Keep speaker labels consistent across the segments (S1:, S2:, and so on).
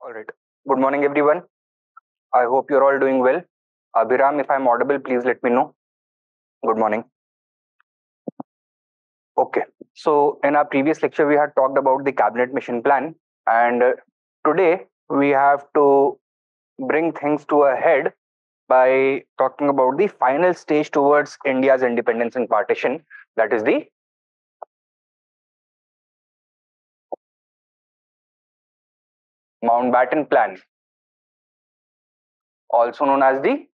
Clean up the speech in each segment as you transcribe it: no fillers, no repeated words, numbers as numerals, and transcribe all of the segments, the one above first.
S1: All right. Good morning, everyone. I hope you're all doing well. Abhiram, if I'm audible, please let me know. Good morning. Okay. So, in our previous lecture, we had talked about the cabinet mission plan, and today we have to bring things to a head by talking about the final stage towards India's independence and partition, that is the Mountbatten Plan, also known as the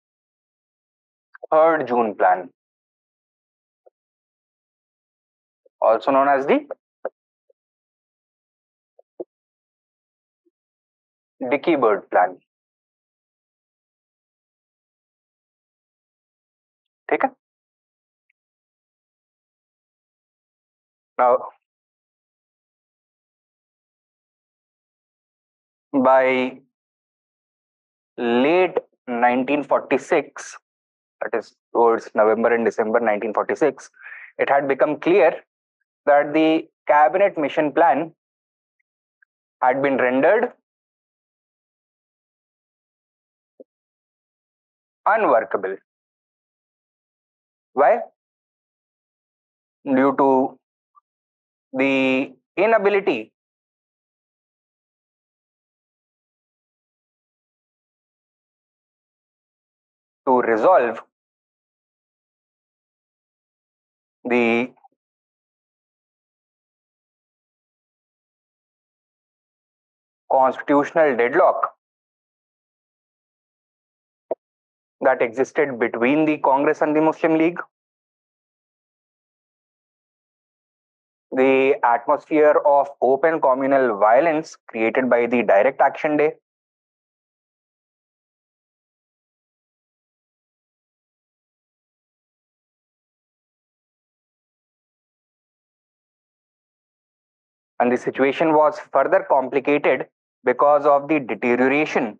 S1: 3rd June Plan, also known as the Dickey Bird Plan. ठीक है? Now, by late 1946, that is towards November and December 1946, it had become clear that the cabinet mission plan had been rendered unworkable. Why? Due to the inability to resolve the constitutional deadlock that existed between the Congress and the Muslim League. The atmosphere of open communal violence created by the Direct Action Day, and the situation was further complicated because of the deterioration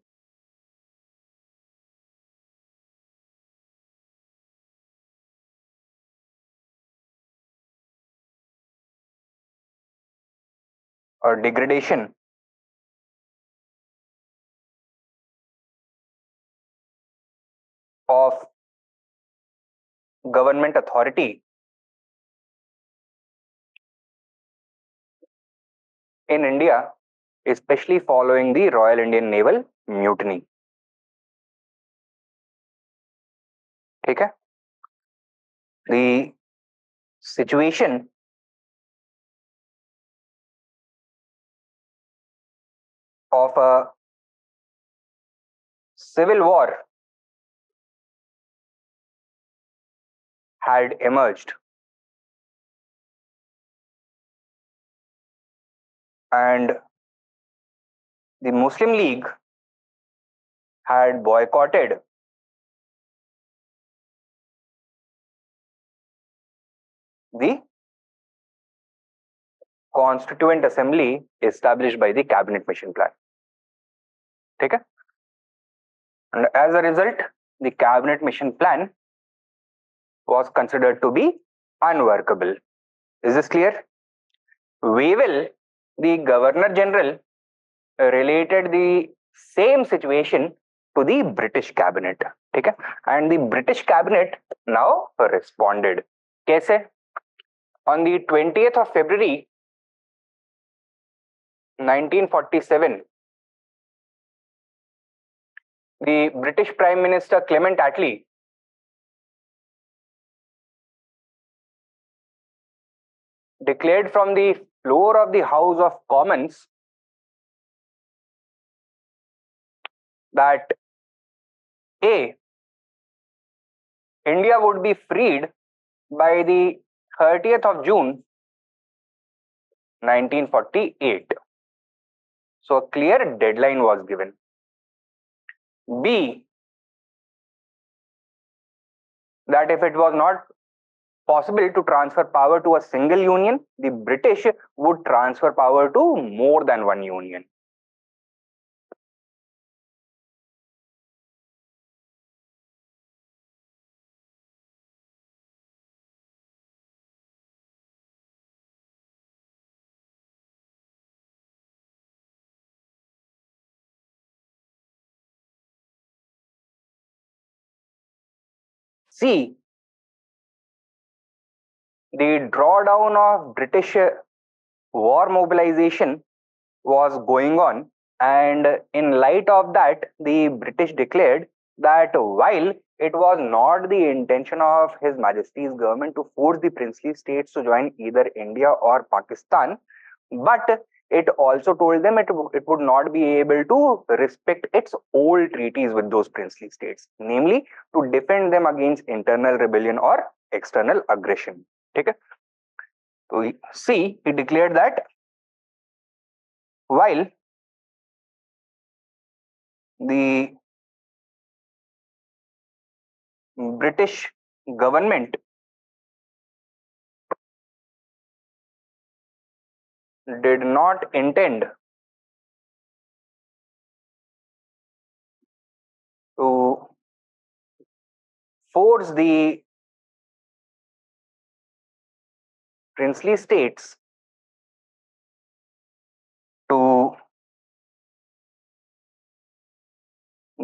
S1: or degradation of government authority in India, especially following the Royal Indian Naval Mutiny. ठीक है? The situation of a civil war had emerged, and the Muslim League had boycotted the Constituent Assembly established by the Cabinet Mission Plan. ठीक है? And as a result, the Cabinet Mission Plan was considered to be unworkable. Is this clear? Wavell, the Governor General, related the same situation to the British Cabinet. ठीक है? And the British Cabinet now responded. कैसे? On the 20th of February 1947, the British Prime Minister Clement Attlee declared from the floor of the House of Commons that A, India would be freed by the 30th of June 1948. So a clear deadline was given. B, that if it was not possible to transfer power to a single union, the British would transfer power to more than one union. see, the drawdown of British war mobilization was going on, and in light of that, the British declared that while it was not the intention of His Majesty's government to force the princely states to join either India or Pakistan, but it also told them it would not be able to respect its old treaties with those princely states, namely to defend them against internal rebellion or external aggression. Okay? So, see, he declared that while the British government did not intend to force the princely states to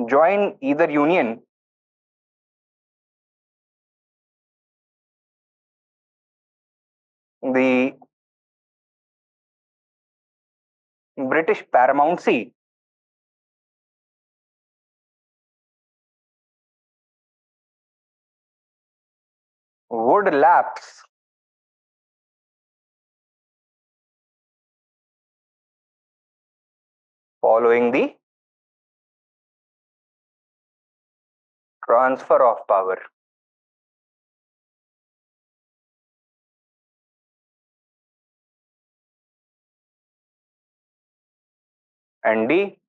S1: join either union, the British paramountcy would lapse following the transfer of power. And D,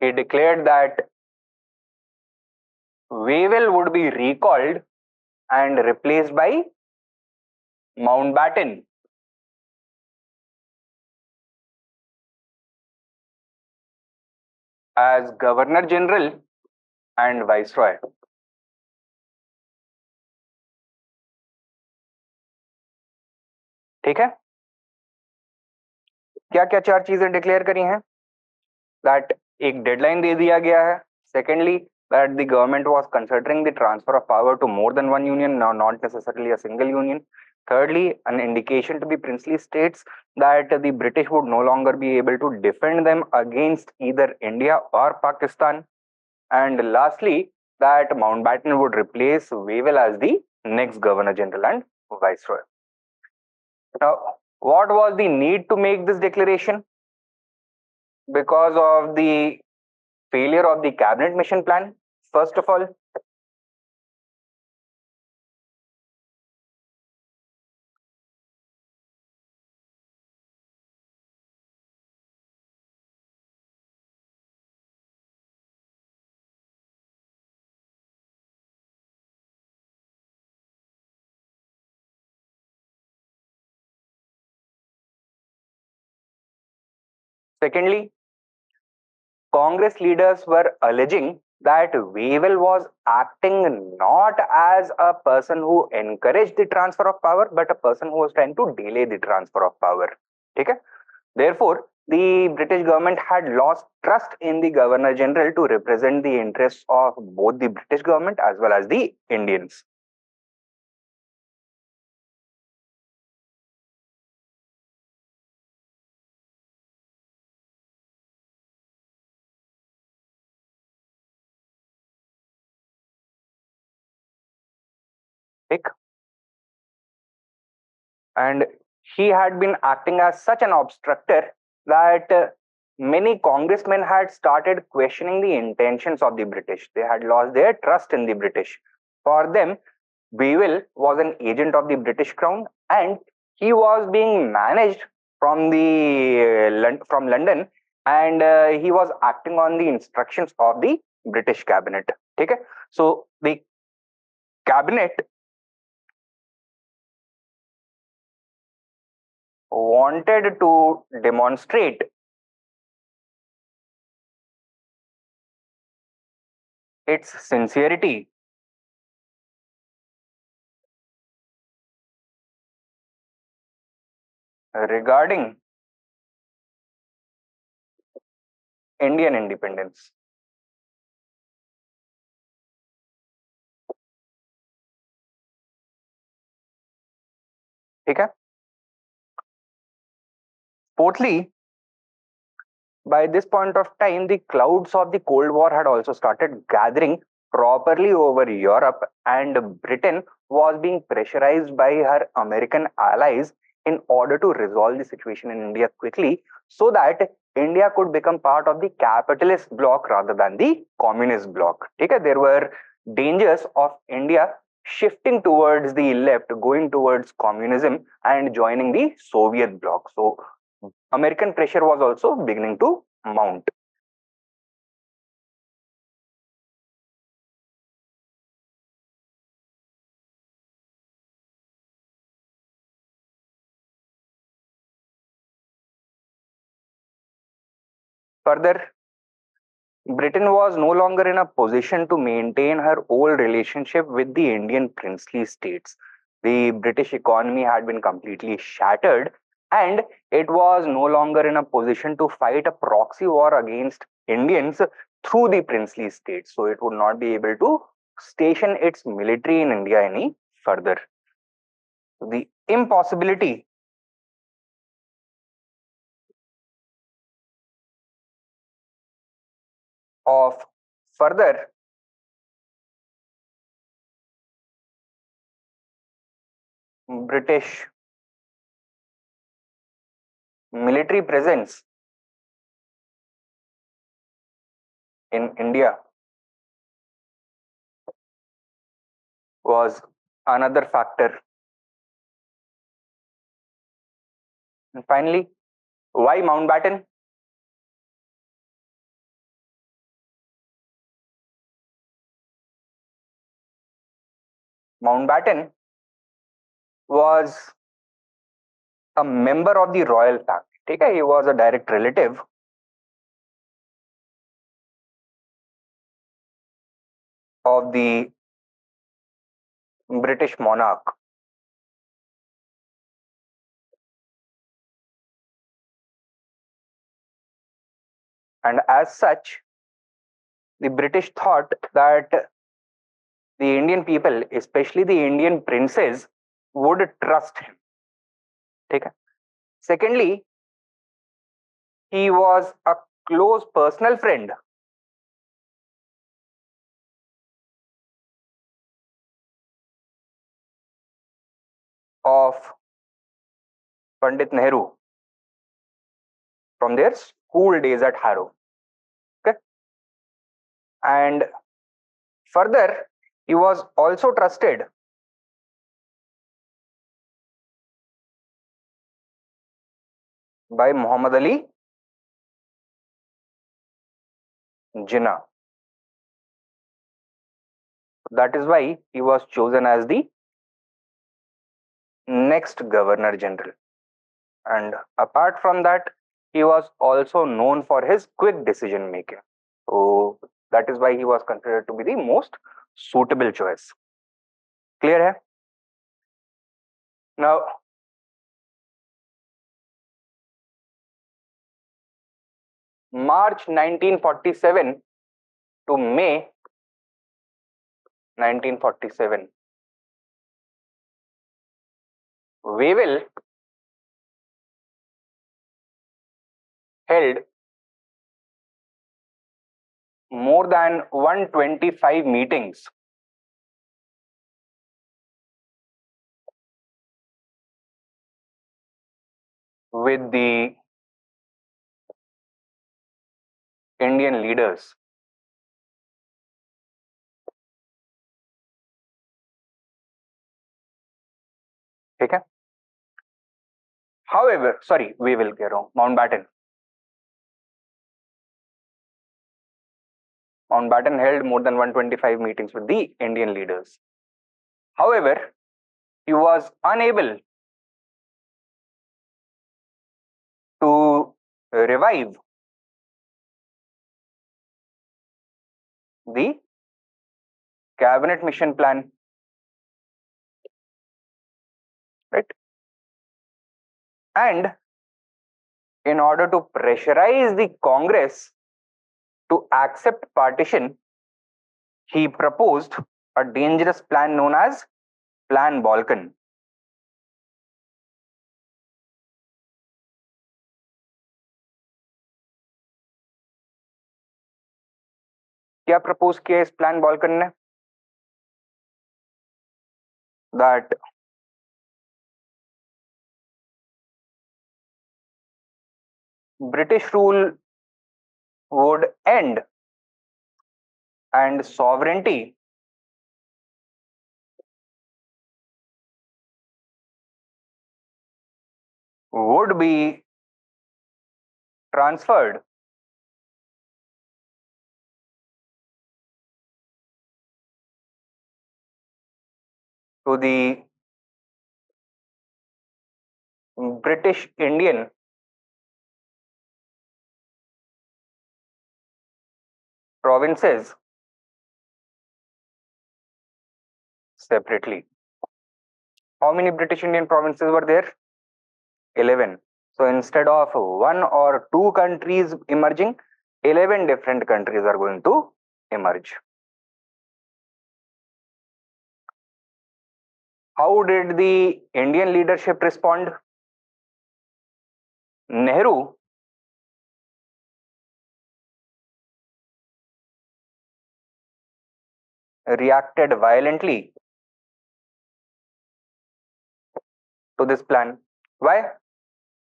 S1: he declared that Wavell would be recalled and replaced by Mountbatten as Governor General and Viceroy. ठीक है, क्या क्या चार चीजें declare करी हैं? That एक deadline दे दिया गया है. Secondly, that the government was considering the transfer of power to more than one union, now not necessarily a single union. Thirdly, an indication to the princely states that the British would no longer be able to defend them against either India or Pakistan. And lastly, that Mountbatten would replace Wavell as the next Governor General and Viceroy. Now, what was the need to make this declaration? Because of the failure of the cabinet mission plan, first of all. Secondly, Congress leaders were alleging that Wavell was acting not as a person who encouraged the transfer of power, but a person who was trying to delay the transfer of power. Okay? Therefore, the British government had lost trust in the Governor General to represent the interests of both the British government as well as the Indians. And he had been acting as such an obstructor that many congressmen had started questioning the intentions of the British. They had lost their trust in the British. For them, Wavell was an agent of the British Crown, and he was being managed from from London, and he was acting on the instructions of the British cabinet. Okay? So the cabinet wanted to demonstrate its sincerity regarding Indian independence. ठीक है. Fourthly, by this point of time, the clouds of the Cold War had also started gathering properly over Europe, and Britain was being pressurized by her American allies in order to resolve the situation in India quickly so that India could become part of the capitalist bloc rather than the communist bloc. Okay? There were dangers of India shifting towards the left, going towards communism and joining the Soviet bloc. So American pressure was also beginning to mount. Further, Britain was no longer in a position to maintain her old relationship with the Indian princely states. The British economy had been completely shattered, and it was no longer in a position to fight a proxy war against Indians through the princely states. So it would not be able to station its military in India any further. The impossibility of further British military presence in India was another factor. And finally, why Mountbatten? Mountbatten was a member of the royal family. Okay? He was a direct relative of the British monarch. And as such, the British thought that the Indian people, especially the Indian princes, would trust him. Okay? Secondly, he was a close personal friend of Pandit Nehru from their school days at Harrow. Okay? And further, he was also trusted by Muhammad Ali Jinnah. That is why he was chosen as the next Governor General. And apart from that, he was also known for his quick decision making. So that is why he was considered to be the most suitable choice. Clear hai? Now, March 1947 to May 1947, Wavell held more than 125 meetings with the Indian leaders. Okay? However, sorry, Wavell कह रहा हूँ, Mountbatten. Mountbatten held more than 125 meetings with the Indian leaders. However, he was unable to revive the cabinet mission plan, right? And in order to pressurize the Congress to accept partition, he proposed a dangerous plan known as Plan Balkan. क्या propose किया इस plan बॉल्कन ने? That British rule would end and sovereignty would be transferred to the British Indian provinces separately. How many British Indian provinces were there? 11. So instead of one or two countries emerging, 11 different countries are going to emerge. How did the Indian leadership respond? Nehru reacted violently to this plan. Why?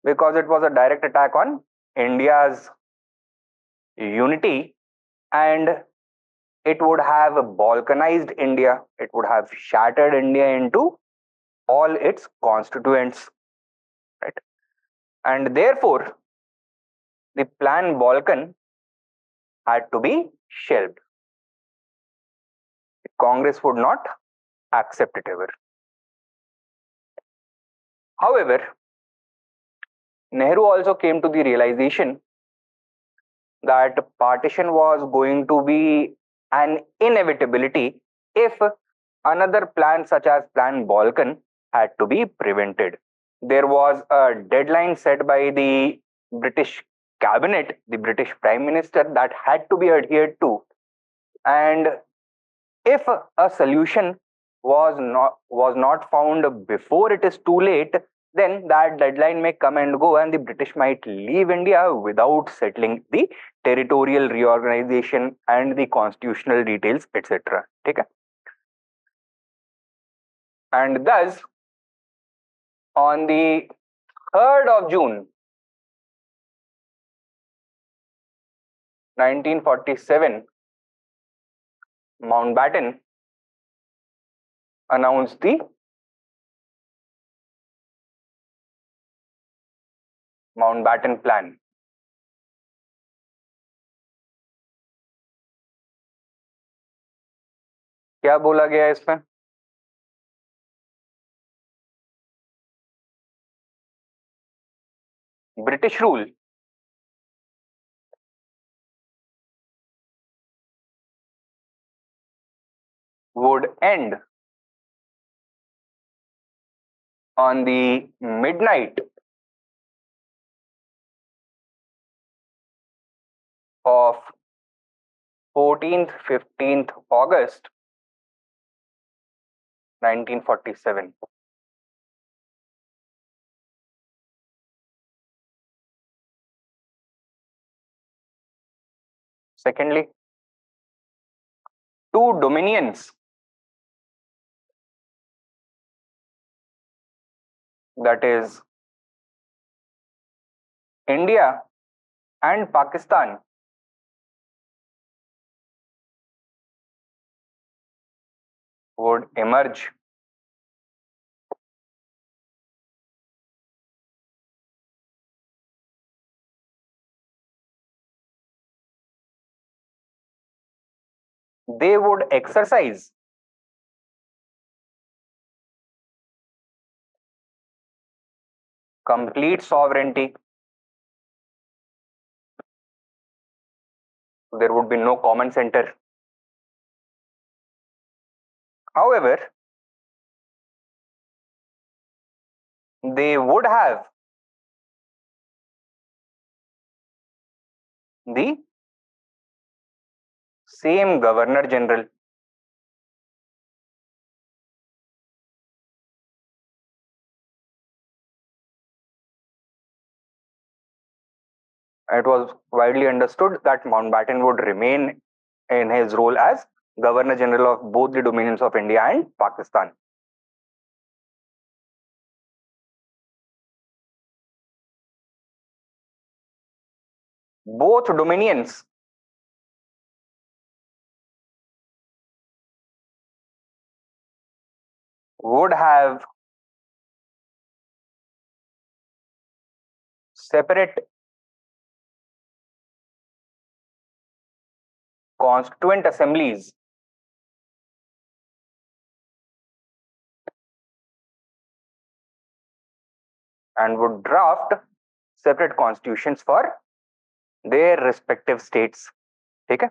S1: Because it was a direct attack on India's unity, and it would have balkanized India. It would have shattered India into all its constituents, right? And therefore, the plan Balkan had to be shelved. Congress would not accept it ever. However, Nehru also came to the realization that partition was going to be an inevitability if another plan such as Plan Balkan had to be prevented. There was a deadline set by the British cabinet, the British Prime Minister, that had to be adhered to. And if a solution was not found before it is too late, then that deadline may come and go, and the British might leave India without settling the territorial reorganization and the constitutional details, etc. Okay? And thus, on the 3rd of June 1947, Mountbatten announced the Mountbatten Plan. क्या बोला गया है इसमें? British rule would end on the midnight of 14th 15th August 1947. Secondly, two dominions, that is India and Pakistan, would emerge. They would exercise complete sovereignty. There would be no common center. However, they would have the same Governor General. It was widely understood that Mountbatten would remain in his role as Governor General of both the dominions of India and Pakistan. Both dominions would have separate constituent assemblies and would draft separate constitutions for their respective states. ठीक है?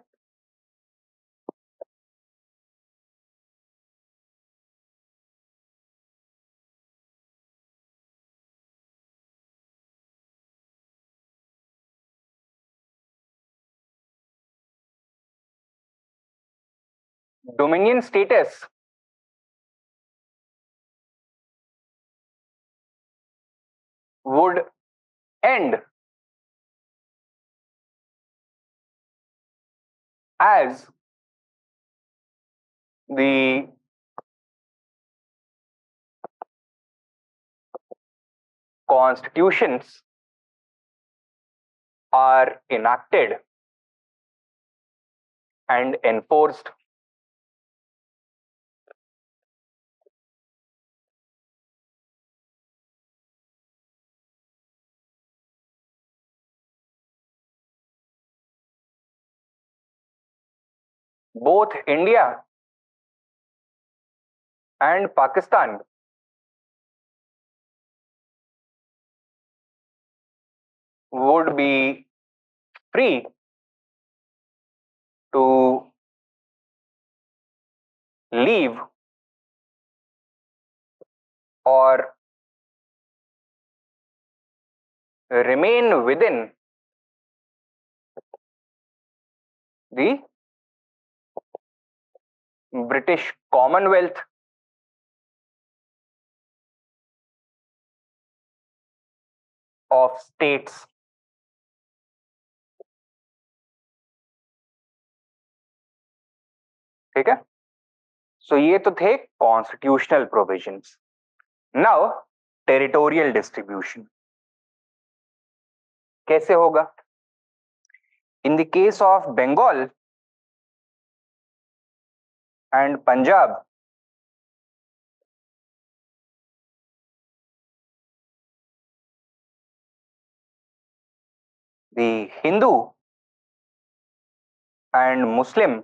S1: Dominion status would end as the constitutions are enacted and enforced. Both India and Pakistan would be free to leave or remain within the British Commonwealth of states. ठीक है? So ये तो थे constitutional provisions. Now territorial distribution. कैसे होगा? In the case of Bengal and Punjab, the Hindu and Muslim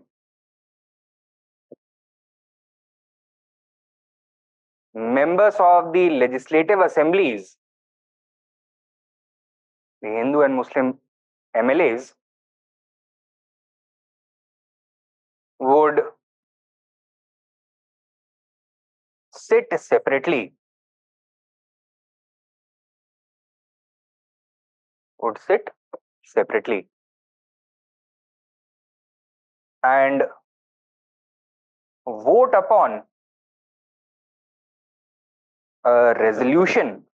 S1: members of the legislative assemblies, the Hindu and Muslim MLAs, would sit separately. And vote upon a resolution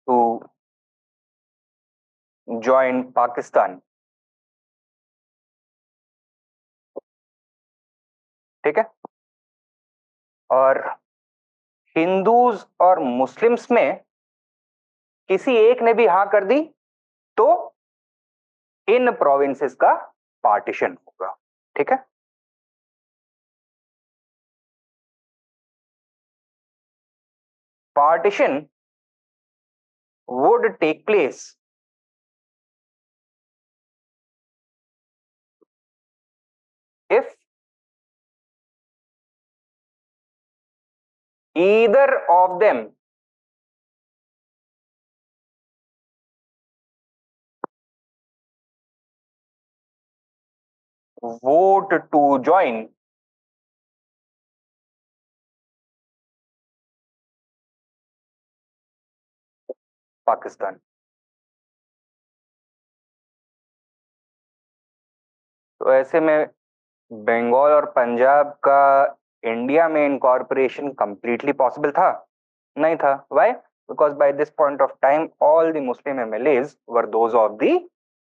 S1: to join Pakistan. ठीक है? और Hindus और Muslims में किसी एक ने भी हाँ कर दी तो इन प्रोविंसेस का पार्टीशन होगा. ठीक है? Partition would take place if either of them vote to join Pakistan. तो ऐसे में बंगाल और पंजाब का इंडिया में इनकॉर्पोरेशन कंप्लीटली पॉसिबल था? नहीं था. Why? Because by this point of time all the Muslim MLAs were those of the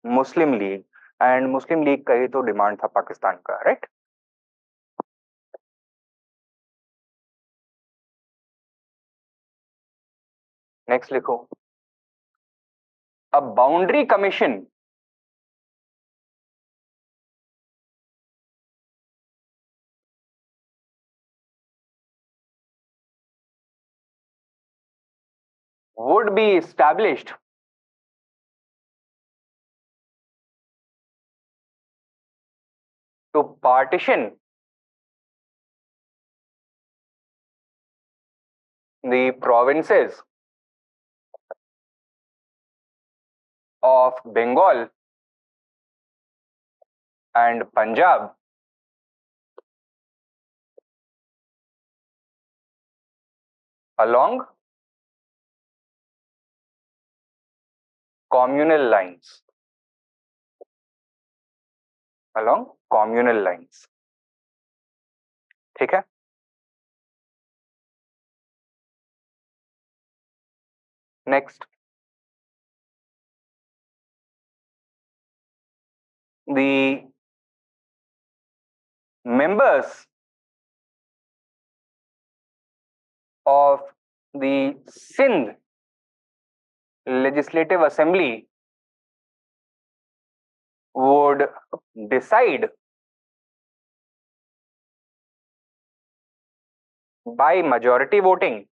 S1: Muslim league, and Muslim league का ही तो डिमांड था पाकिस्तान का, राइट? नेक्स्ट लिखो. A boundary commission would be established to partition the provinces of Bengal and Punjab along communal lines. Along communal lines. ठीक है? Next. The members of the Sindh Legislative Assembly would decide by majority voting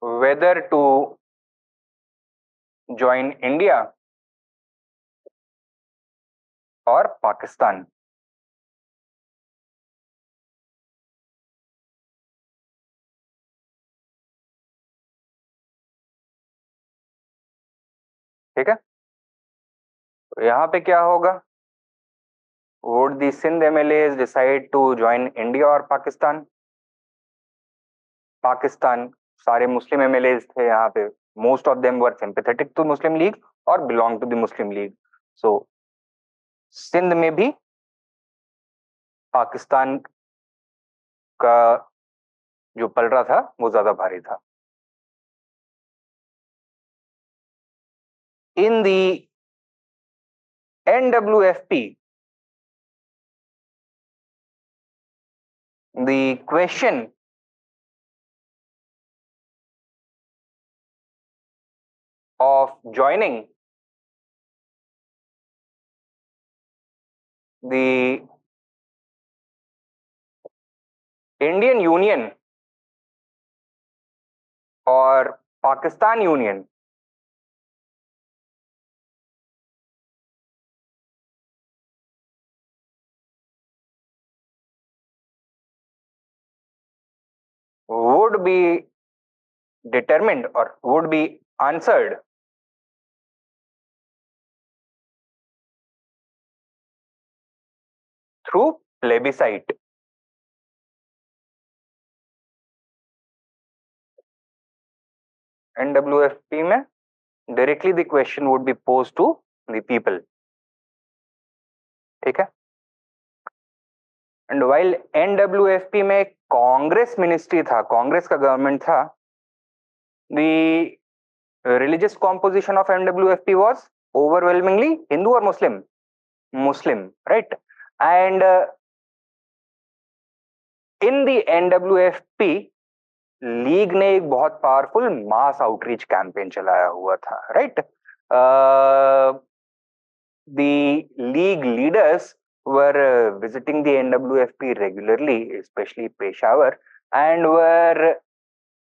S1: whether to join India or Pakistan. ठीक है? तो यहाँ पे क्या होगा? Would the Sindh MLAs decide to join India or Pakistan? Pakistan. सारे मुस्लिम एमएलएज थे यहाँ पे. Most of them were sympathetic to Muslim League और belong to the Muslim League. So Sindh में भी पाकिस्तान का जो पलड़ा था वो ज्यादा भारी था. In the NWFP, the question of joining the Indian Union or Pakistan Union would be determined or would be answered through plebiscite. NWFP में directly the question would be posed to the people. ठीक है? And while NWFP में Congress ministry था, कांग्रेस का government था, the religious composition of NWFP was overwhelmingly Hindu or Muslim? Muslim, right? And in the NWFP league ने एक बहुत powerful मास outreach campaign चलाया हुआ था, right? The league leaders were visiting the NWFP regularly, especially Peshawar, and were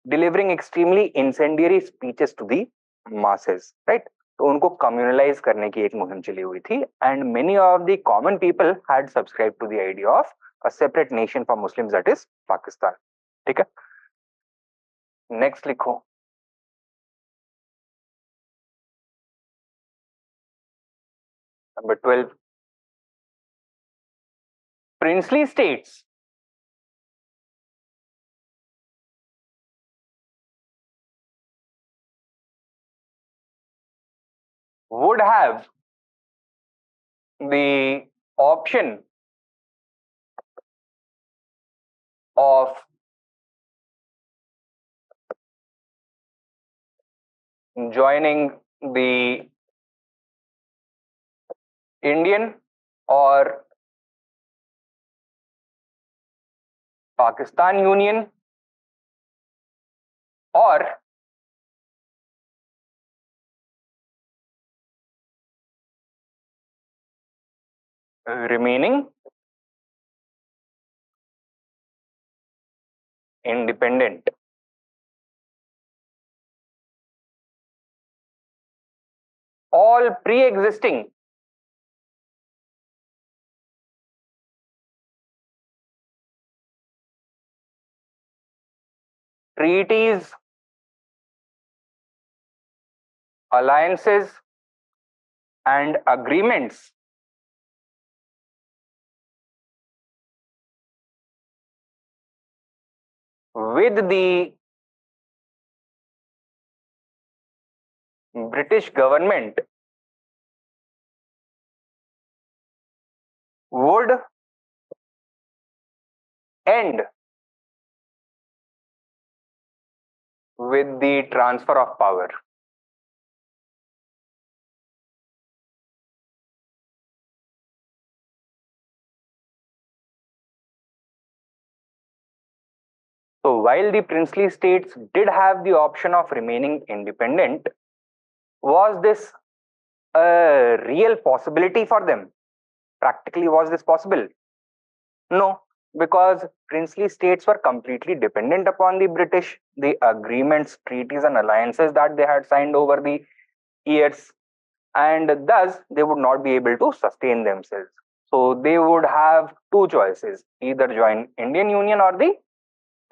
S1: delivering extremely incendiary speeches to the masses, right? तो उनको communalise करने की एक मुहिम चली हुई थी, and many of the common people had subscribe to the idea of a separate nation for Muslims, that is Pakistan. ठीक है? नेक्स्ट लिखो. Number 12. princely states would have the option of joining the Indian or Pakistan Union, or remaining independent. All pre-existing treaties, alliances, and agreements with the British government would end with the transfer of power. So while the princely states did have the option of remaining independent, was this a real possibility for them? Practically, was this possible? No, because princely states were completely dependent upon the British, the agreements, treaties, and alliances that they had signed over the years, and thus they would not be able to sustain themselves. So they would have two choices: either join Indian Union or the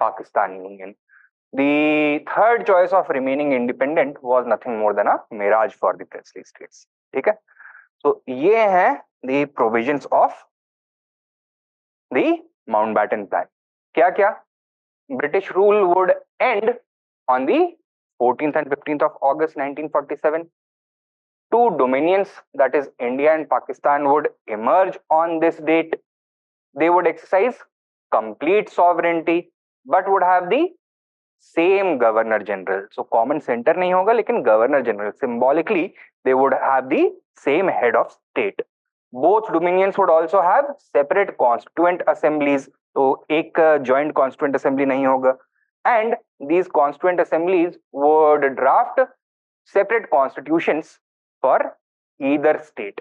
S1: Pakistan Union. The third choice of remaining independent was nothing more than a mirage for the princely states. ठीक है? So ये हैं the provisions of the Mountbatten Plan. क्या क्या? British rule would end on the 14th and 15th of August 1947. Two dominions, that is India and Pakistan, would emerge on this date. They would exercise complete sovereignty but would have the same governor general. So common center नहीं होगा लेकिन governor general. Symbolically they would have the same head of state. Both dominions would also have separate constituent assemblies. तो एक joint constituent assembly नहीं होगा. And these constituent assemblies would draft separate constitutions for either state.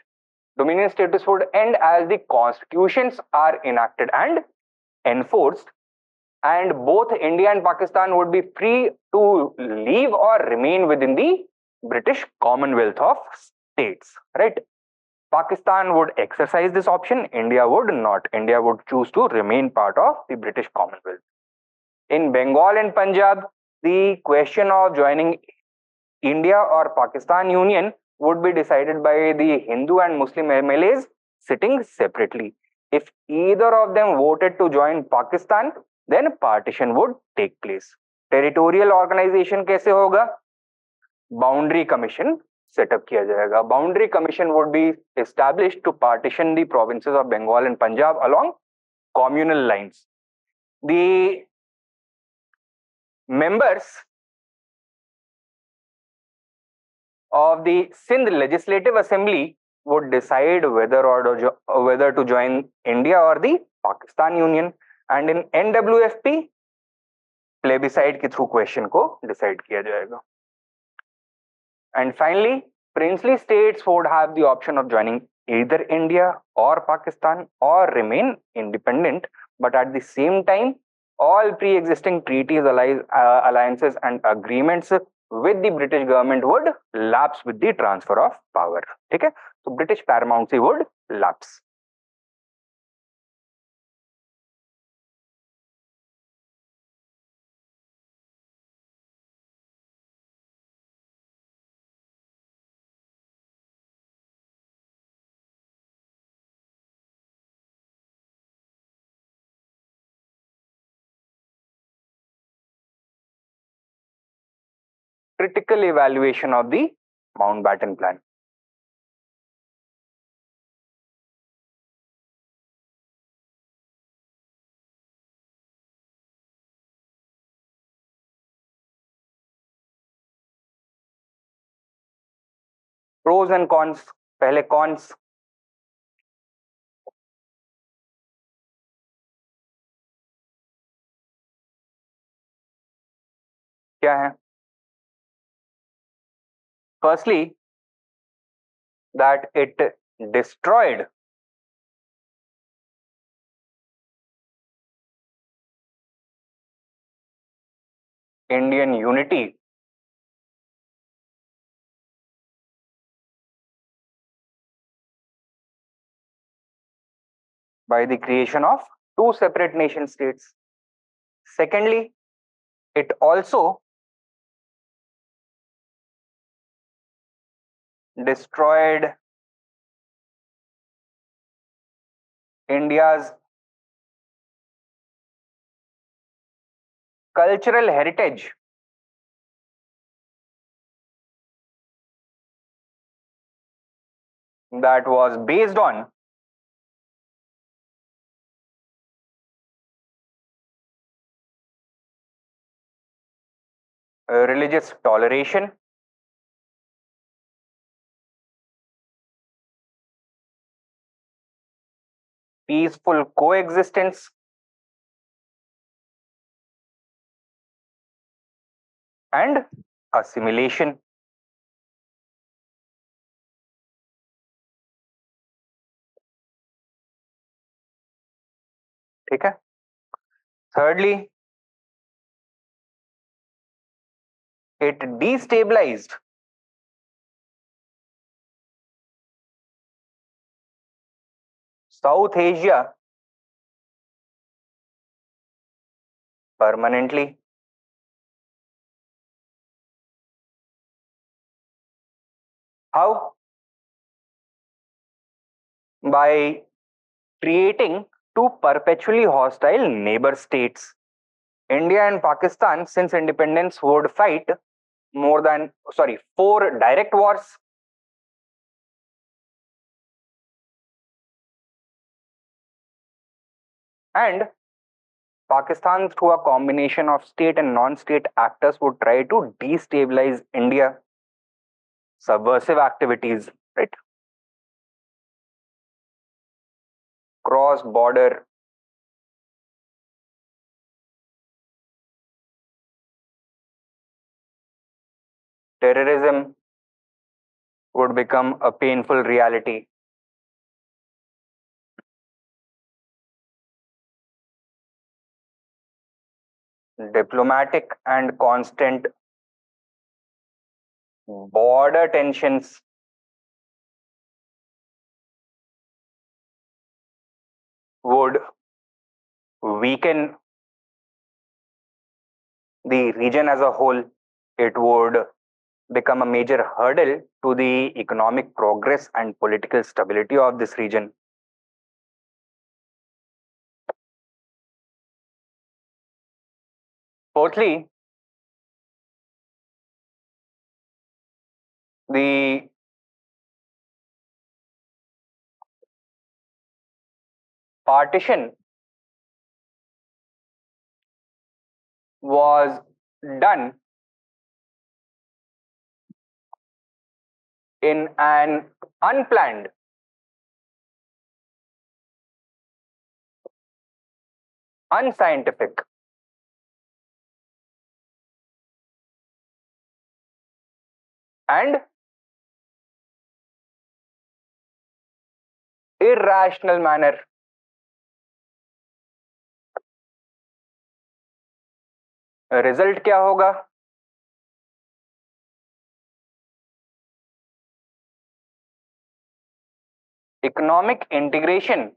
S1: Dominion status would end as the constitutions are enacted and enforced, and both India and Pakistan would be free to leave or remain within the British Commonwealth of States, right? Pakistan would exercise this option, India would not. India would choose to remain part of the British Commonwealth. In Bengal and Punjab, the question of joining India or Pakistan Union would be decided by the Hindu and Muslim MLAs sitting separately. If either of them voted to join Pakistan, then partition would take place. Territorial organization कैसे होगा? Boundary Commission set up किया जाएगा. Boundary Commission would be established to partition the provinces of Bengal and Punjab along communal lines. The members of the Sindh Legislative Assembly would decide whether to join India or the Pakistan Union, and in NWFP plebiscite के through question को decide किया जाएगा. And finally, princely states would have the option of joining either India or Pakistan or remain independent, but at the same time all pre-existing treaties, alliances and agreements with the British government would lapse with the transfer of power. ठीक है? So British paramountcy would lapse. Critical evaluation of the Mountbatten Plan. Pros and cons. पहले cons. क्या है? Firstly, that it destroyed Indian unity by the creation of two separate nation states. Secondly, it also destroyed India's cultural heritage that was based on religious toleration, peaceful coexistence, and assimilation. ठीक है. Thirdly, it destabilized South Asia permanently. How? By creating two perpetually hostile neighbor states. India and Pakistan, since independence, would fight four direct wars, and Pakistan, through a combination of state and non-state actors, would try to destabilize India. Subversive activities, right? Cross-border terrorism would become a painful reality. Diplomatic and constant border tensions would weaken the region as a whole. It would become a major hurdle to the economic progress and political stability of this region. Fourthly, the partition was done in an unplanned, unscientific, and irrational manner. Result क्या होगा? Economic integration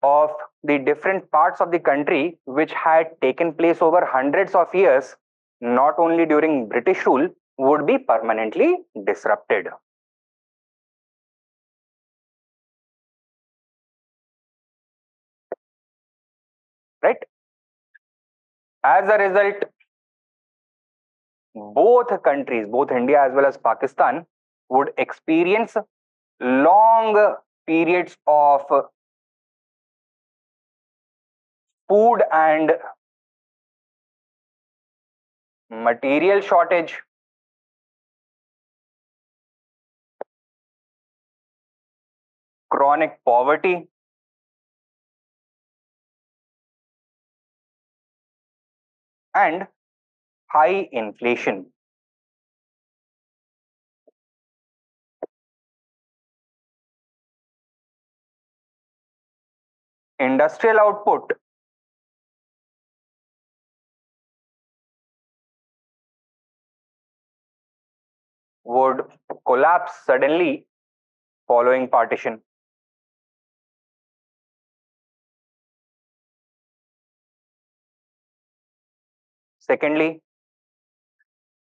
S1: of the different parts of the country, which had taken place over hundreds of years, not only during British rule, would be permanently disrupted. Right? As a result, both countries, both India as well as Pakistan, would experience long periods of food and material shortage, chronic poverty, and high inflation. Industrial output would collapse suddenly following partition. Secondly,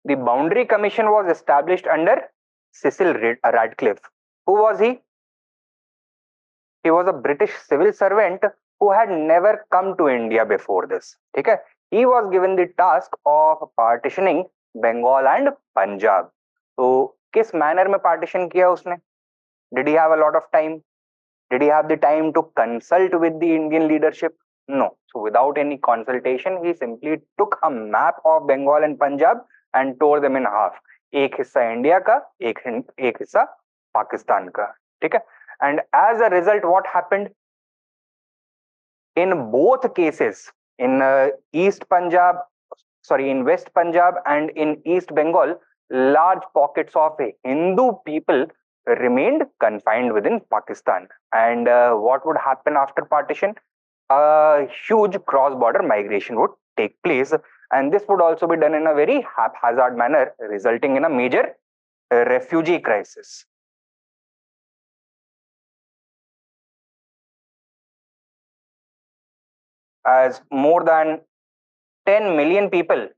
S1: the Boundary Commission was established under Cecil Radcliffe. Who was he? He was a British civil servant who had never come to India before this. Okay? He was given the task of partitioning Bengal and Punjab. So, किस manner में partition किया उसने? Did he have a lot of time? Did he have the time to consult with the Indian leadership? No. So, without any consultation, he simply took a map of Bengal and Punjab and tore them in half. एक हिस्सा India का, एक हिस्सा पाकिस्तान का. ठीक है? And as a result, what happened? In both cases, in West Punjab and in East Bengal, large pockets of Hindu people remained confined within Pakistan. And what would happen after partition? A huge cross-border migration would take place, and this would also be done in a very haphazard manner, resulting in a major refugee crisis. As more than 10 million people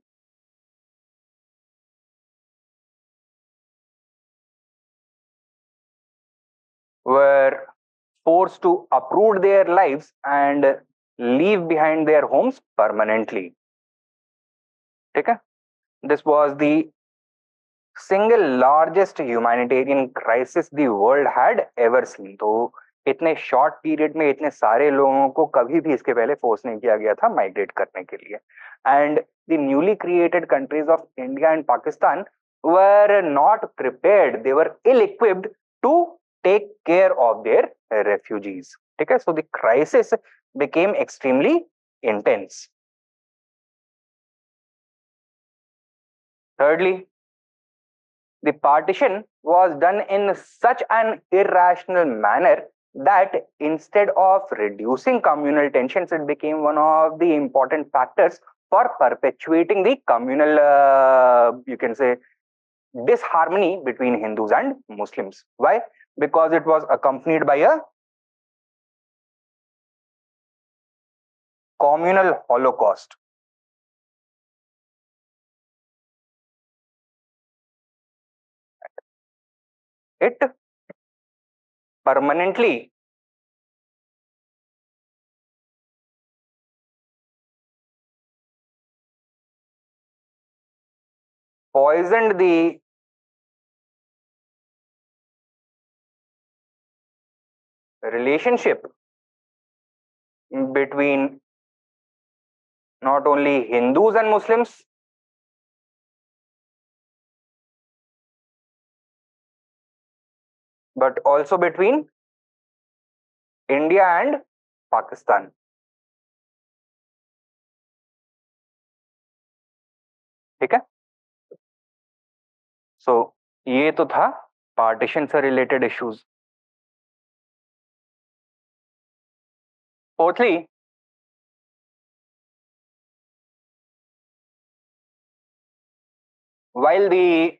S1: were forced to uproot their lives and leave behind their homes permanently. Okay? This was the single largest humanitarian crisis the world had ever seen. तो इतने short period में इतने सारे लोगों को कभी भी इसके पहले फोर्स नहीं किया गया था माइग्रेट करने के लिए. And the newly created countries of India and Pakistan were not prepared, they were ill equipped to take care of their refugees. ठीक है? So the crisis became extremely intense. Thirdly, the partition was done in such an irrational manner that instead of reducing communal tensions, it became one of the important factors for perpetuating the communal, you can say, disharmony between Hindus and Muslims. Why? Because it was accompanied by a communal holocaust. It permanently poisoned the relationship between not only Hindus and Muslims, but also between India and Pakistan. ठीक है? So ये तो था partition से related issues. Fourthly, while the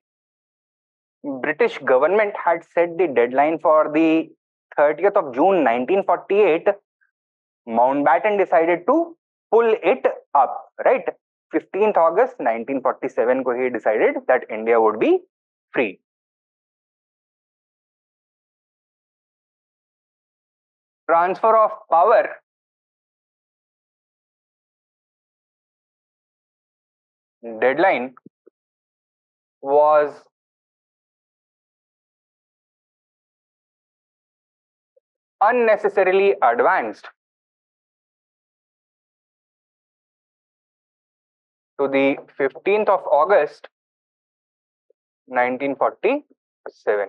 S1: British government had set the deadline for the 30th of June 1948, Mountbatten decided to pull it up, right? 15th August 1947 को he decided that India would be free. Transfer of power deadline was unnecessarily advanced to the 15th of August 1947.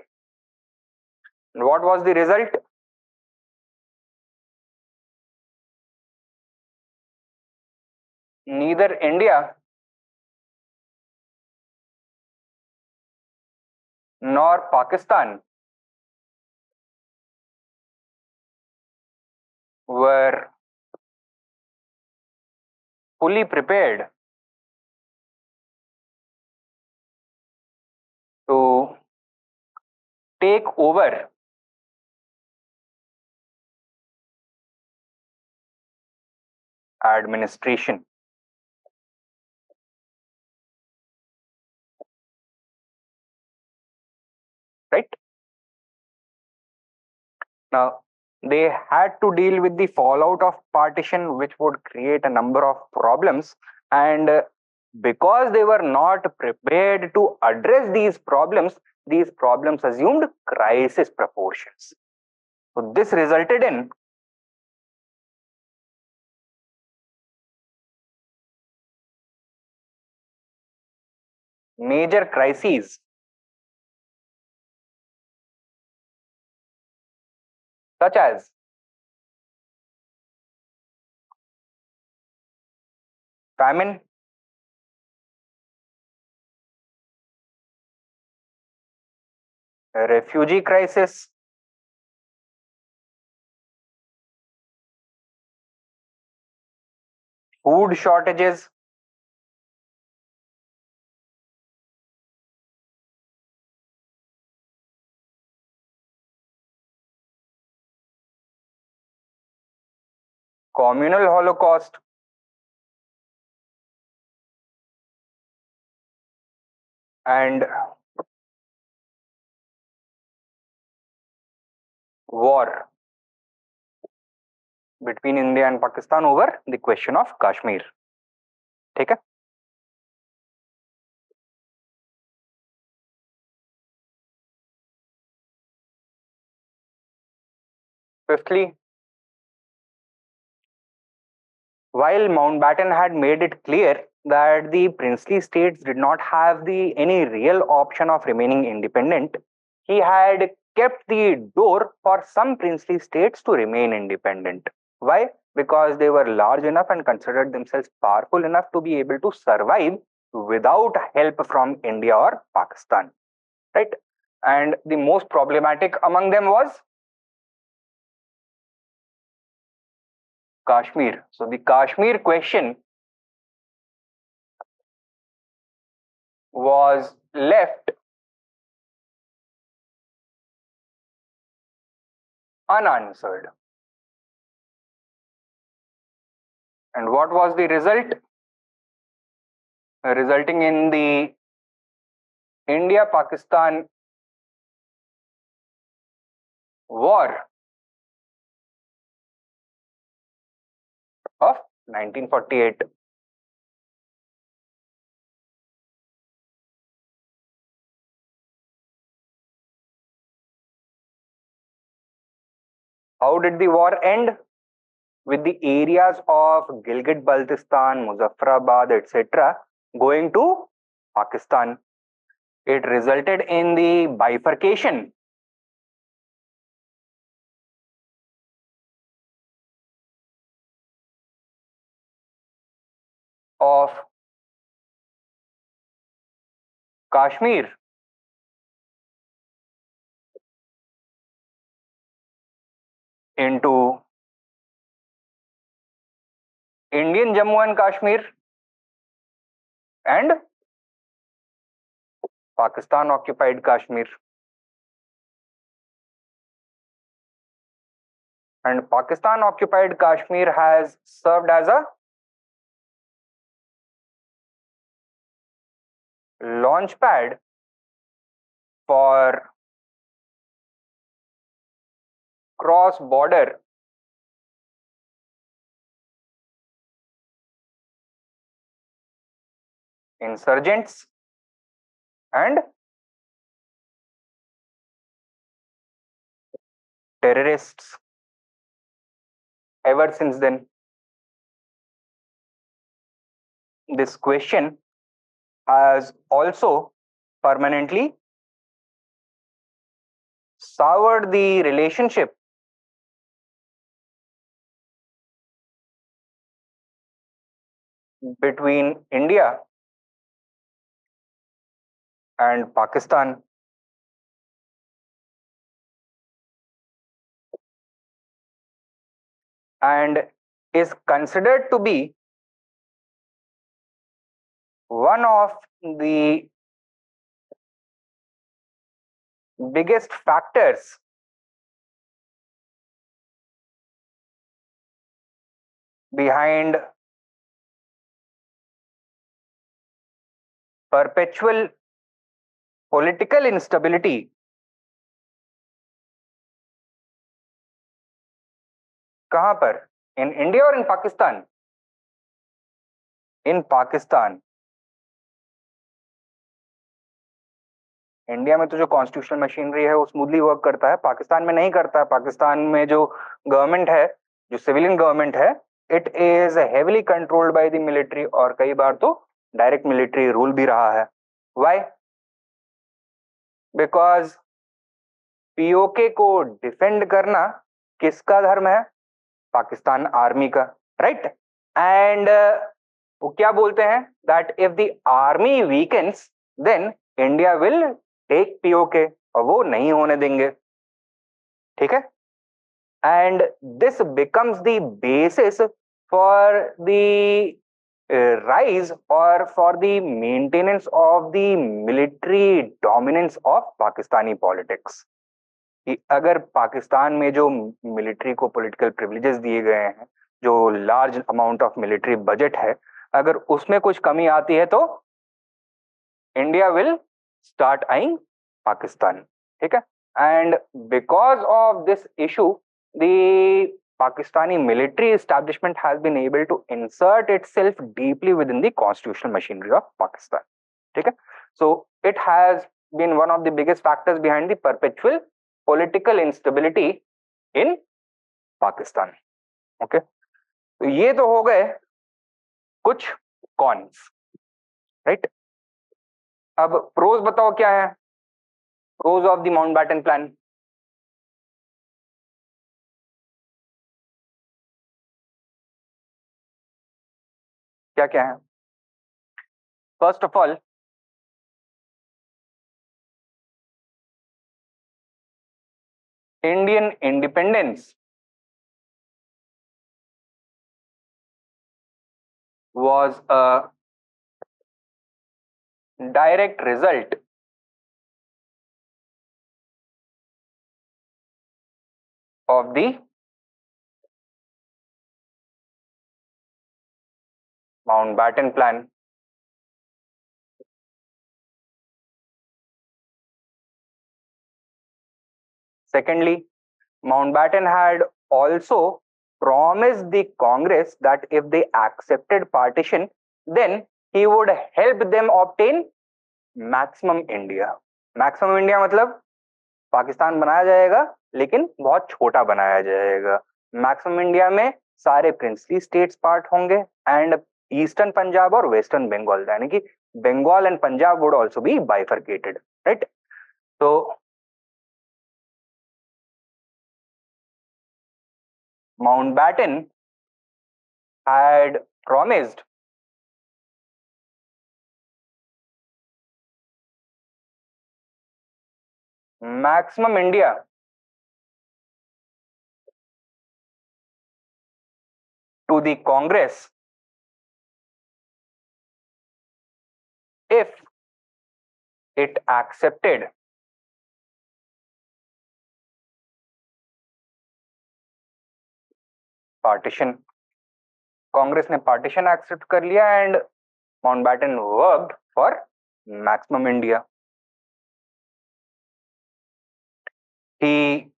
S1: And what was the result? Neither India nor Pakistan were fully prepared to take over administration. Right? Now, they had to deal with the fallout of partition, which would create a number of problems. And because they were not prepared to address these problems assumed crisis proportions. So, this resulted in major crises such as famine, refugee crisis, food shortages, communal holocaust, and war between India and Pakistan over the question of Kashmir. ठीक है? Fifthly, while Mountbatten had made it clear that the princely states did not have any real option of remaining independent, he had kept the door for some princely states to remain independent. Why? Because they were large enough and considered themselves powerful enough to be able to survive without help from India or Pakistan. Right? And the most problematic among them was Kashmir. So the Kashmir question was left unanswered. And what was the result? Resulting in the India-Pakistan war of 1948. How did the war end? With the areas of Gilgit-Baltistan, Muzaffarabad, etc. going to Pakistan. It resulted in the bifurcation of Kashmir into Indian Jammu and Kashmir and Pakistan occupied Kashmir. And Pakistan occupied Kashmir has served as a launch pad for cross-border insurgents and terrorists ever since then. this question has also permanently soured the relationship between India and Pakistan. And is considered to be one of the biggest factors behind perpetual political instability. कहां पर? In India or in Pakistan? In Pakistan. India में तो जो constitutional machinery है वो smoothly work करता है, पाकिस्तान में नहीं करता है। पाकिस्तान में जो गवर्नमेंट है, जो सिविलियन गवर्नमेंट है, it is heavily controlled by the military, और कई बार तो डायरेक्ट मिलिट्री रूल भी रहा है। व्हाई? बिकॉज पीओके को डिफेंड करना किसका धर्म है? पाकिस्तान आर्मी का, राइट? एंड वो क्या बोलते हैं? That if the army weakens then India will take PoK, और वो नहीं होने देंगे। ठीक है? And this becomes the basis for the rise or for the maintenance of the military dominance of Pakistani politics. कि अगर पाकिस्तान में जो मिलिट्री को पॉलिटिकल प्रिविलेजेस दिए गए हैं, जो large amount of military budget है, अगर उसमें कुछ कमी आती है तो India will start eyeing Pakistan. ठीक है? And because of this issue the Pakistani military establishment has been able to insert itself deeply within the constitutional machinery of Pakistan. ठीक है? So it has been one of the biggest factors behind the perpetual political instability in Pakistan. Okay? तो ये तो हो गए कुछ cons, right? अब pros बताओ क्या है? Pros of the Mountbatten Plan. क्या क्या है? First of all, Indian independence was a direct result of the Mountbatten Plan. Secondly, Mountbatten had also promised the Congress that if they accepted partition, then he would help them obtain maximum India. Maximum India मतलब पाकिस्तान बनाया जाएगा लेकिन बहुत छोटा बनाया जाएगा। Maximum India में सारे प्रिंसली स्टेट्स पार्ट होंगे एंड ईस्टर्न पंजाब और वेस्टर्न बंगाल, यानी कि Bengal and Punjab would also be bifurcated, right? तो Mountbatten had promised maximum India to the Congress if it accepted partition. Congress ने पार्टीशन एक्सेप्ट कर लिया and Mountbatten worked for maximum India. He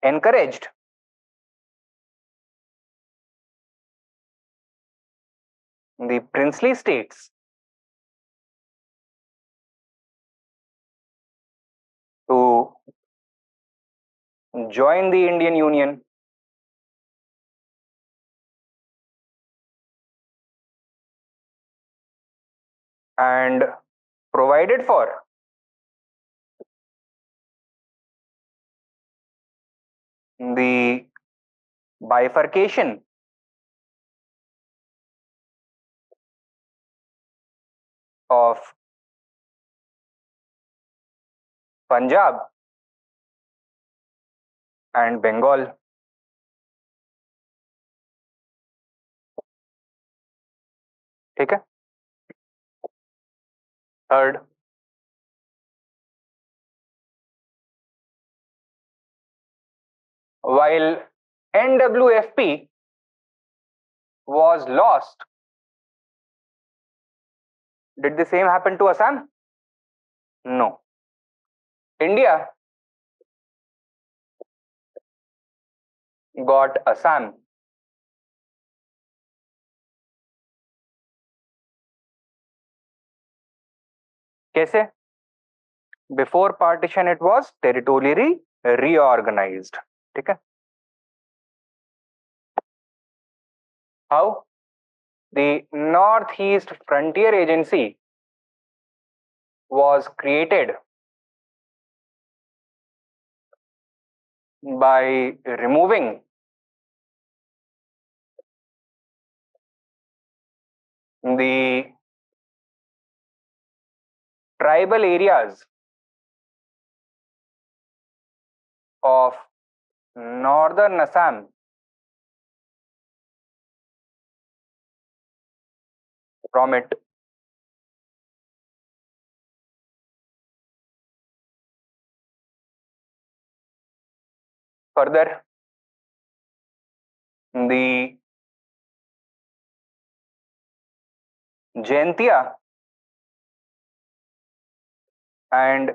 S1: encouraged the princely states to join the Indian Union. and provided for the bifurcation of Punjab and Bengal. ठीक है. Third, while NWFP was lost, did the same happen to Assam? No. India got Assam. कैसे? Before partition it was territorially reorganized. ठीक है. How? The Northeast Frontier Agency was created by removing the tribal areas of northern Assam from it. Further, the Jaintia and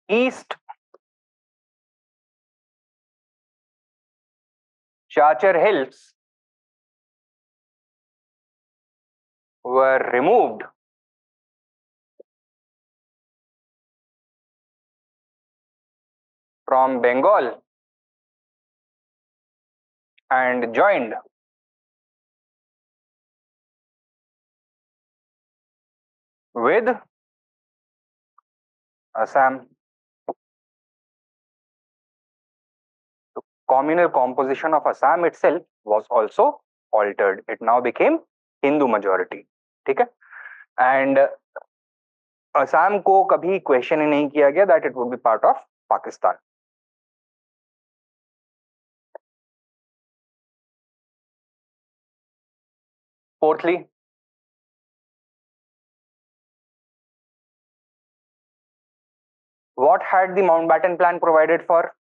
S1: East Chachar Hills were removed from Bengal and joined with Assam. The communal composition of Assam itself was also altered. It now became Hindu majority. ठीक है. And Assam को कभी question ही नहीं किया गया that it would be part of Pakistan. Fourthly, what had the Mountbatten Plan provided for?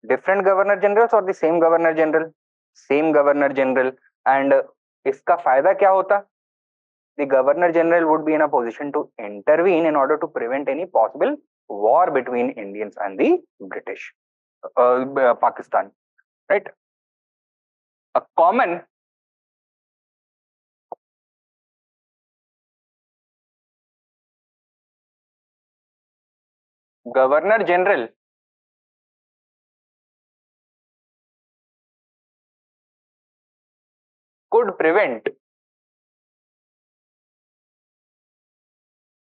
S1: Different governor generals or the same governor general? Same governor general. And इसका फायदा क्या होता? The governor general would be in a position to intervene in order to prevent any possible war between Indians and the British, Pakistan, right? A common governor general could prevent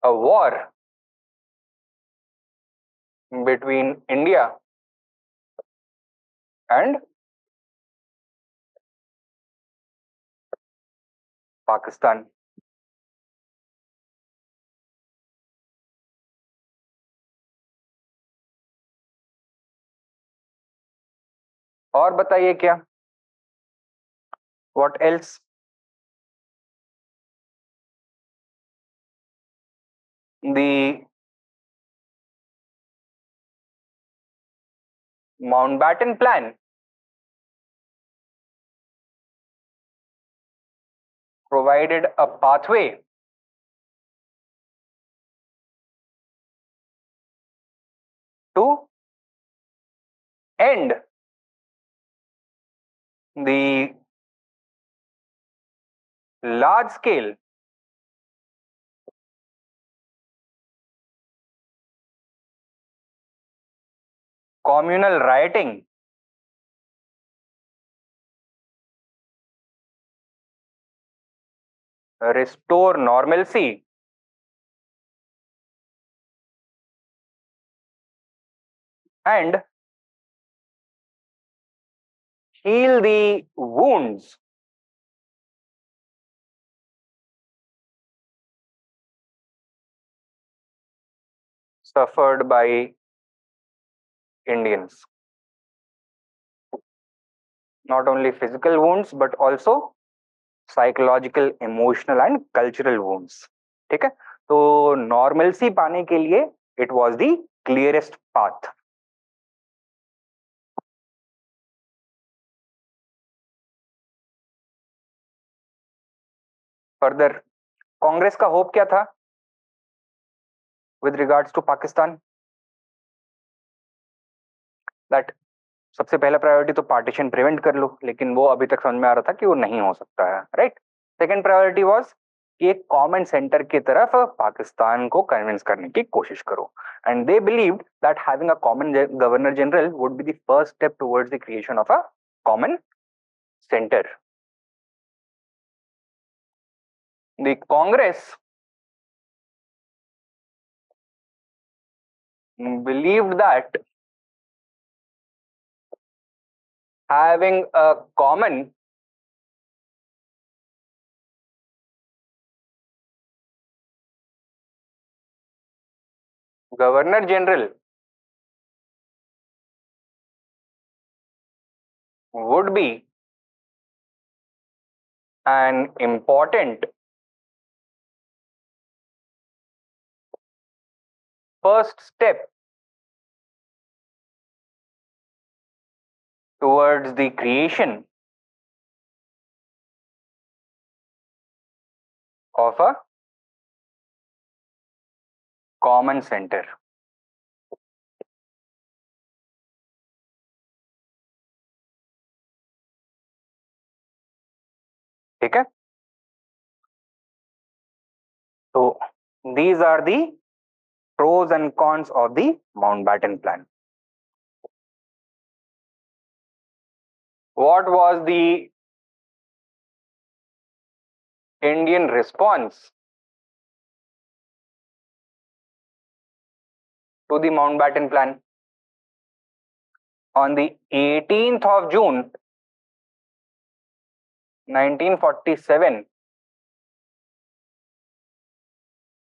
S1: a war between India and Pakistan. और बताइए क्या? What else? The Mountbatten Plan provided a pathway to end the large-scale communal rioting restore normalcy and heal the wounds suffered by Indians. Not only physical wounds but also psychological emotional and cultural wounds. ठीक है, तो normalcy पाने के लिए it was the clearest path. Further Congress का hope क्या था with regards to Pakistan? That सबसे पहला प्रायोरिटी तो पार्टीशन प्रिवेंट कर लो, लेकिन वो अभी तक समझ में आ रहा था कि वो नहीं हो सकता है, राइट. सेकेंड प्रायोरिटी वाज कि एक कॉमन सेंटर की तरफ पाकिस्तान को कन्विंस करने की कोशिश करो, and they believed that having a common governor general would be the first step towards the creation of a common centre. The Congress believed that having a common Governor General would be an important first step towards the creation of a common center. ठीक है, so these are the pros and cons of the Mountbatten Plan. What was the Indian response to the Mountbatten Plan? On the 18th of June 1947,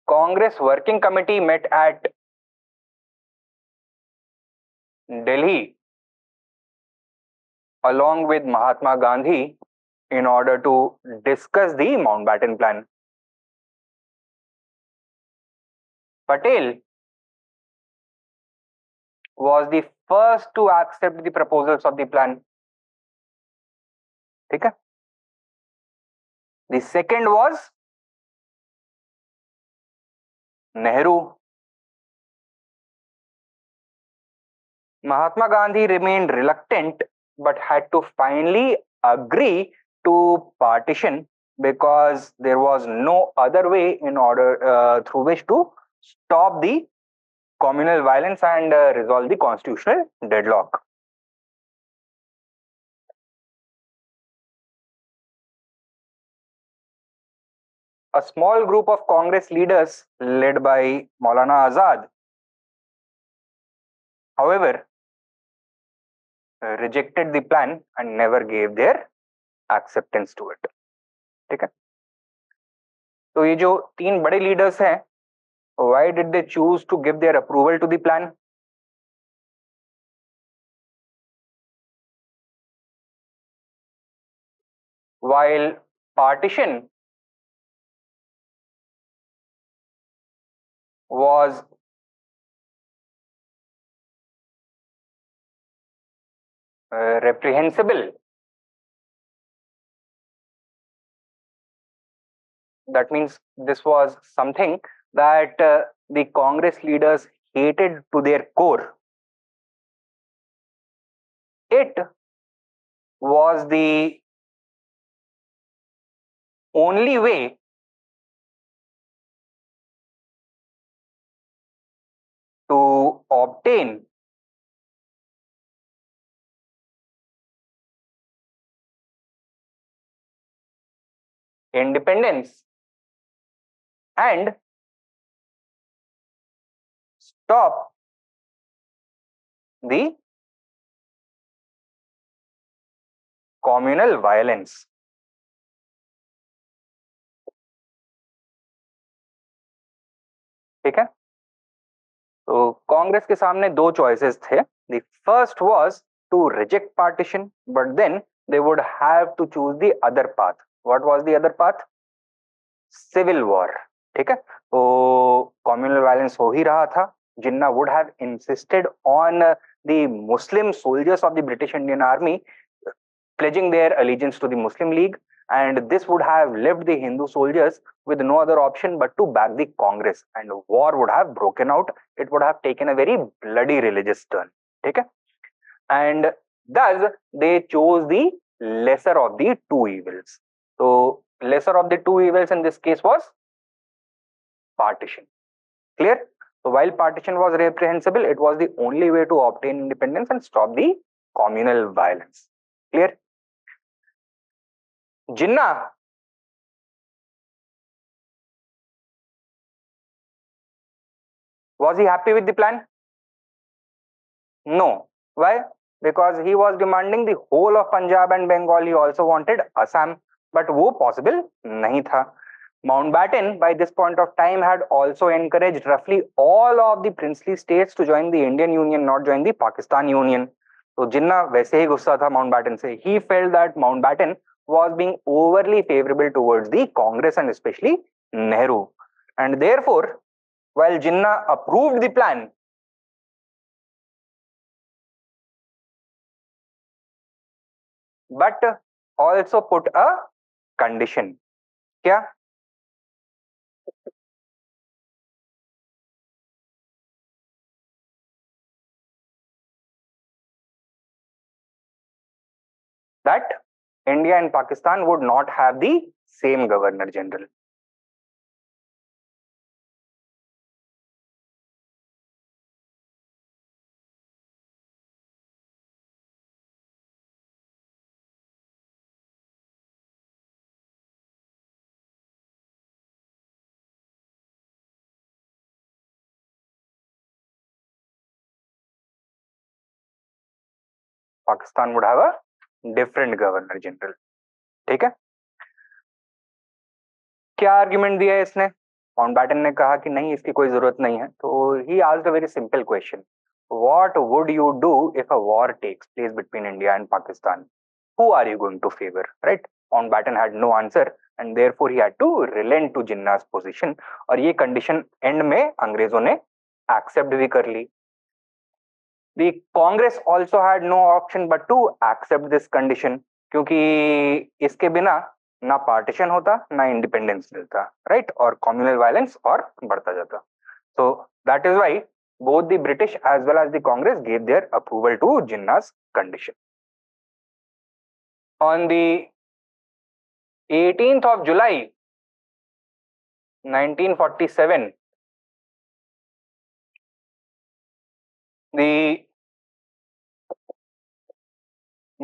S1: Congress Working Committee met at Delhi along with Mahatma Gandhi in order to discuss the Mountbatten Plan. Patel was the first to accept the proposals of the plan. ठीक है, the second was Nehru. Mahatma Gandhi remained reluctant but had to finally agree to partition because there was no other way in order through which to stop the communal violence and resolve the constitutional deadlock. A small group of Congress leaders led by Maulana Azad, however, rejected the plan and never gave their acceptance to it. ठीक है, तो ये जो तीन बड़े leaders हैं, why did they choose to give their approval to the plan? While partition was reprehensible, that means this was something that the Congress leaders hated to their core. It was the only way to obtain independence and stop the communal violence. ठीक है, तो कांग्रेस के सामने दो choices थे. The first was to reject partition, but then they would have to choose the other path. What was the other path? Civil war. ठीक है, तो कम्युनल वायलेंस हो ही रहा था. Jinnah would have insisted on the Muslim soldiers of the British Indian army pledging their allegiance to the Muslim League, and this would have left the Hindu soldiers with no other option but to back the Congress, and war would have broken out. It would have taken a very bloody religious turn. Okay, and thus they chose the lesser of the two evils. So lesser of the two evils in this case was partition. Clear? So while partition was reprehensible, it was the only way to obtain independence and stop the communal violence. Clear? Jinnah was he happy with the plan? No. Why? Because he was demanding the whole of Punjab and Bengal. He also wanted Assam, but वो possible नहीं था. Mountbatten by this point of time had also encouraged roughly all of the princely states to join the Indian Union, not join the Pakistan Union. तो जिन्ना वैसे ही गुस्सा था Mountbatten से. He felt that Mountbatten was being overly favorable towards the Congress and especially Nehru, and therefore, while Jinnah approved the plan, but also put a condition. क्या? That India and Pakistan would not have the same Governor General. Pakistan would have a different Governor General. ठीक है, क्या argument दिया है इसने? Mountbatten ने कहा कि नहीं, इसकी कोई जरूरत नहीं है. तो he asked a very simple question. What would you do if a war takes place between India and Pakistan? Who are you going to favor? Right? Mountbatten had no answer, and therefore he had to relent to Jinnah's position. और ये condition and में अंग्रेजों ने accept भी कर ली. The Congress also had no option but to accept this condition, क्योंकि इसके बिना ना पार्टीशन होता ना इंडिपेंडेंस मिलता, राइट? और कम्युनल वायलेंस और बढ़ता जाता. So that is why both the British as well as the Congress gave their approval to Jinnah's condition. On the 18th of July 1947, the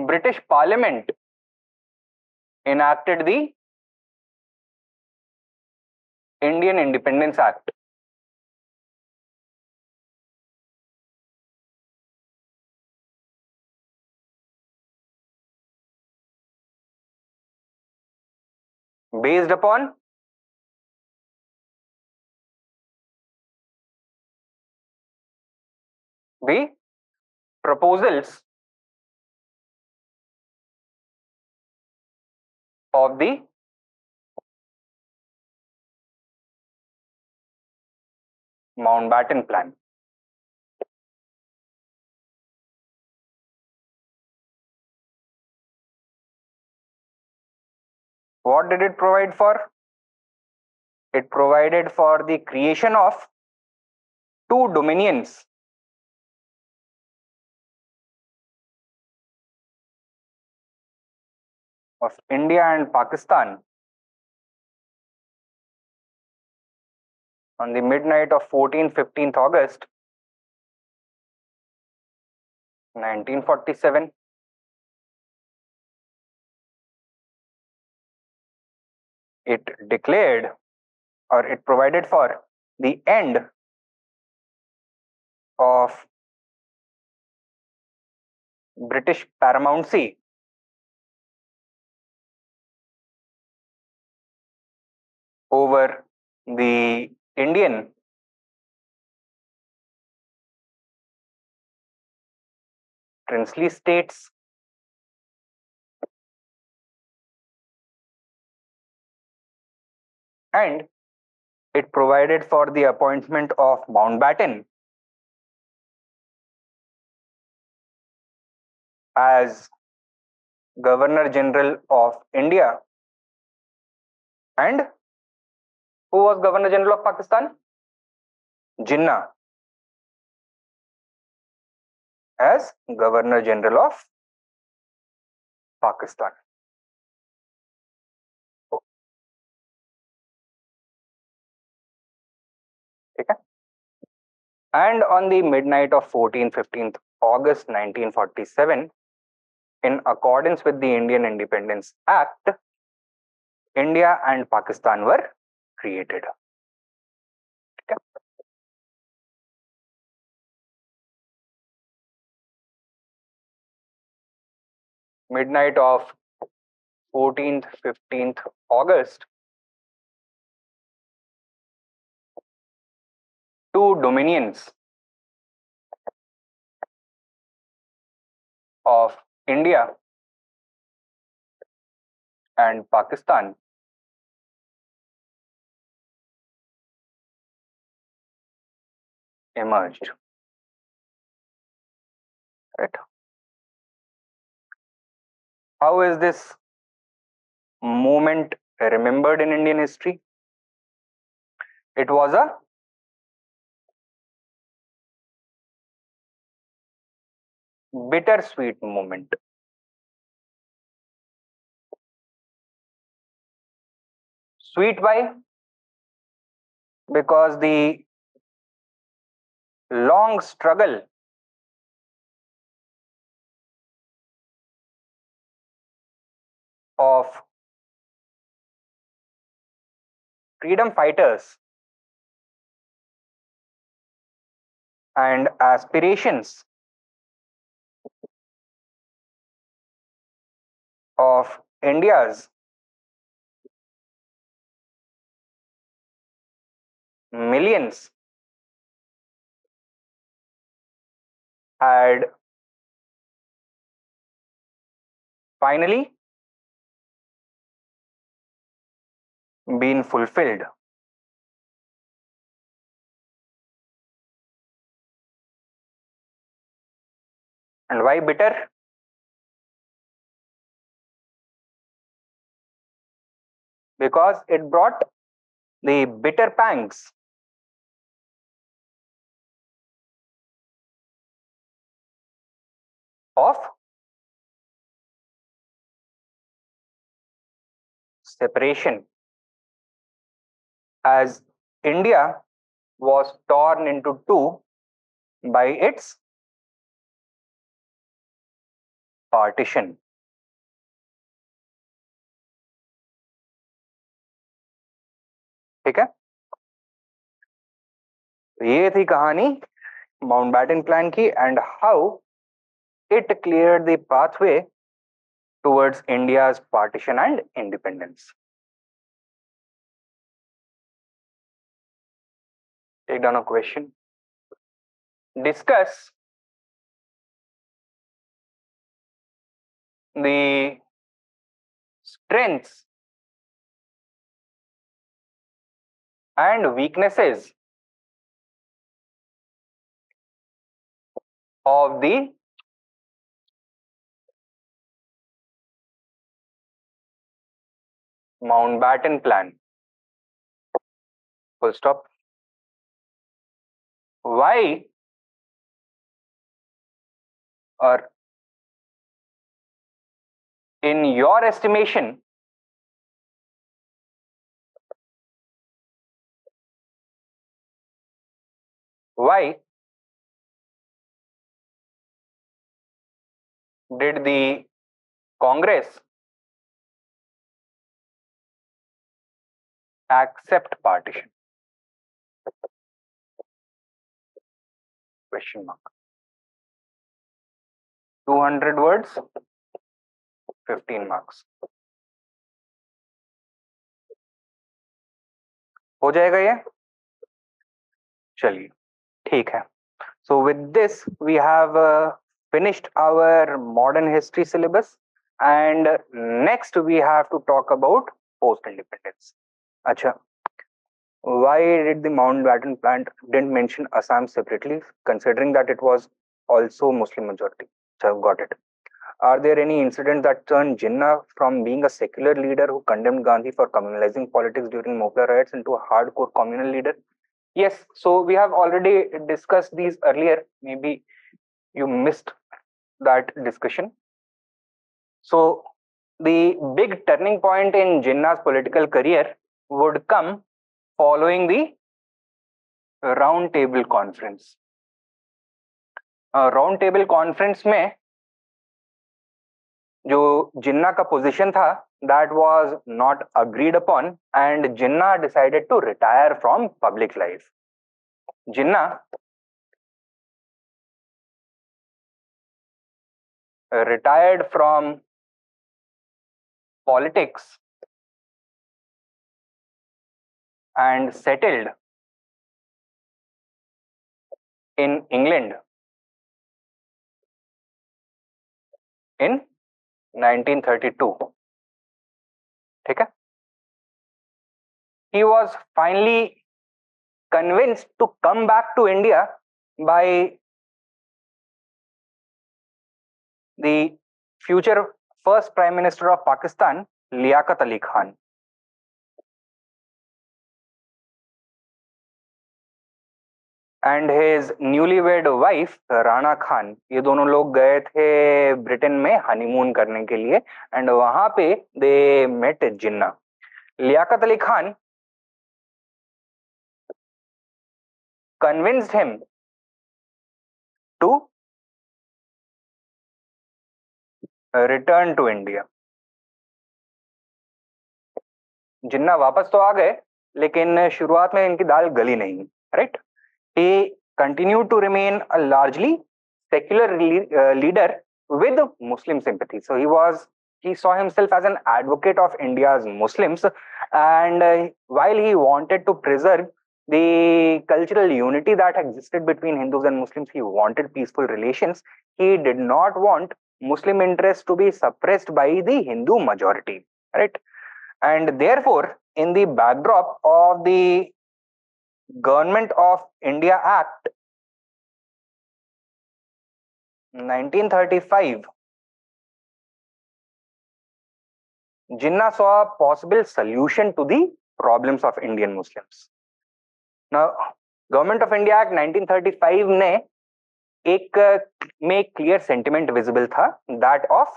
S1: British Parliament enacted the Indian Independence Act. Based upon the proposals of the Mountbatten Plan. What did it provide for? It provided for the creation of two dominions of India and Pakistan on the midnight of 14th-15th August 1947. It declared or it provided for the end of British paramountcy over the Indian princely states, and it provided for the appointment of Mountbatten as Governor General of India. And who was Governor General of Pakistan? Jinnah as Governor General of Pakistan. Okay. And on the midnight of 14th-15th August 1947, in accordance with the Indian Independence Act, India and Pakistan were created. Okay. Midnight of 14th-15th August, two dominions of India and Pakistan emerged. Right? How is this moment remembered in Indian history? It was a bittersweet moment. Sweet why? Because the long struggle of freedom fighters and aspirations of India's millions had finally been fulfilled. And why bitter? Because it brought the bitter pangs of separation, as India was torn into two by its partition. ठीक है, ये थी कहानी Mountbatten plan की and how it cleared the pathway towards India's partition and independence. Take down a question. Discuss the strengths and weaknesses of the Mountbatten Plan. Full stop. Why, or in your estimation, why did the Congress accept partition? Question mark. 200 words, 15 marks. हो जाएगा ये? चलिए ठीक है. So with this we have finished our modern history syllabus, and next we have to talk about post independence. अच्छा, why did the Mountbatten Plan didn't mention Assam separately, considering that it was also Muslim majority? So got it. Are there any incidents that turned Jinnah from being a secular leader who condemned Gandhi for communalizing politics during Mopla riots into a hardcore communal leader? Yes, so we have already discussed these earlier. Maybe you missed that discussion. So the big turning point in Jinnah's political career would come following the round table conference. Round table conference में जो जिन्ना का position था that was not agreed upon, and Jinnah decided to retire from public life. Jinnah retired from politics and settled in England in 1932. ठीक है? He was finally convinced to come back to India by the future first Prime Minister of Pakistan, Liaquat Ali Khan. And his newlywed wife Rana Khan, ये दोनों लोग गए थे Britain में honeymoon करने के लिए, एंड वहां पे they met Jinnah. Liaquat Ali Khan convinced him to return to India. Jinnah वापस तो आ गए, लेकिन शुरुआत में इनकी दाल गली नहीं, right? He continued to remain a largely secular leader with Muslim sympathy. So he saw himself as an advocate of India's Muslims, and while he wanted to preserve the cultural unity that existed between Hindus and Muslims, he wanted peaceful relations. He did not want Muslim interests to be suppressed by the Hindu majority, right? And therefore, in the backdrop of the Government of India Act 1935, Jinnah saw a possible solution to the problems of Indian Muslims. Now, Government of India Act 1935 ने एक में clear sentiment visible था, that of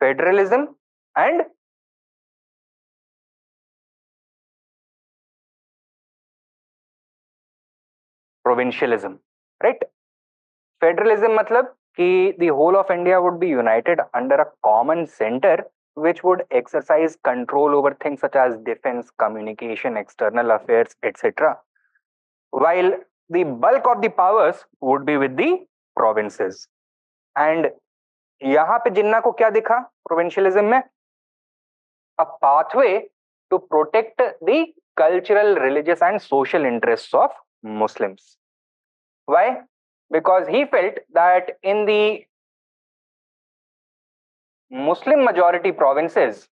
S1: federalism and provincialism, right? Federalism मतलब कि the whole of India would be united under a common center which would exercise control over things such as defense, communication, external affairs, etc. While the bulk of the powers would be with the provinces. And यहाँ पे जिन्ना को क्या दिखा provincialism में? A pathway to protect the cultural, religious and social interests of Muslims. Why? Because he felt that in the Muslim majority provinces,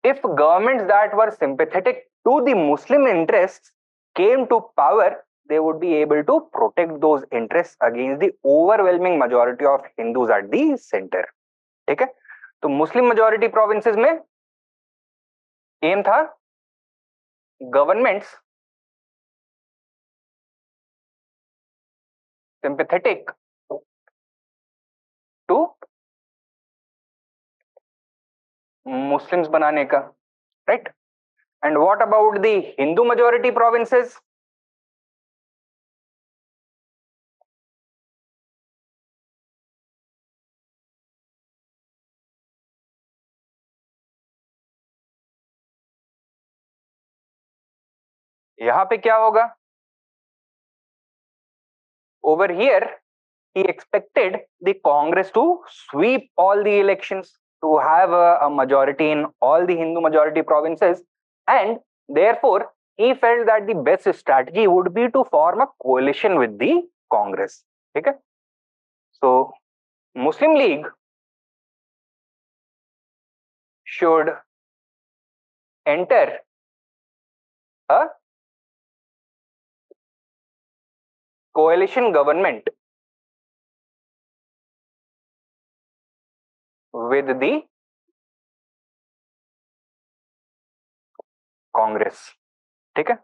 S1: if governments that were sympathetic to the Muslim interests came to power, they would be able to protect those interests against the overwhelming majority of Hindus at the center. ठीक है? तो मुस्लिम majority provinces में M था governments sympathetic to Muslims बनाने का, right? And what about the Hindu majority provinces? यहाँ पे क्या होगा? Over here, he expected the Congress to sweep all the elections, to have a majority in all the Hindu majority provinces, and therefore he felt that the best strategy would be to form a coalition with the Congress. Okay? So Muslim League should enter a coalition government with the Congress. Okay?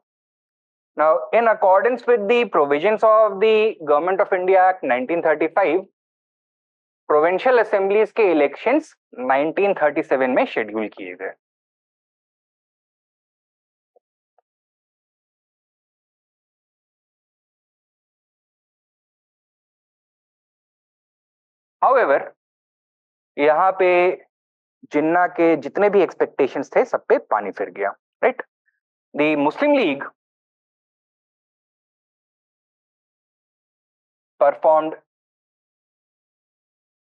S1: Now, in accordance with the provisions of the Government of India Act 1935, provincial assemblies के elections 1937 में schedule किए गए. However, यहाँ पे जिन्ना के जितने भी expectations थे सब पे पानी फिर गया. Right? The Muslim league performed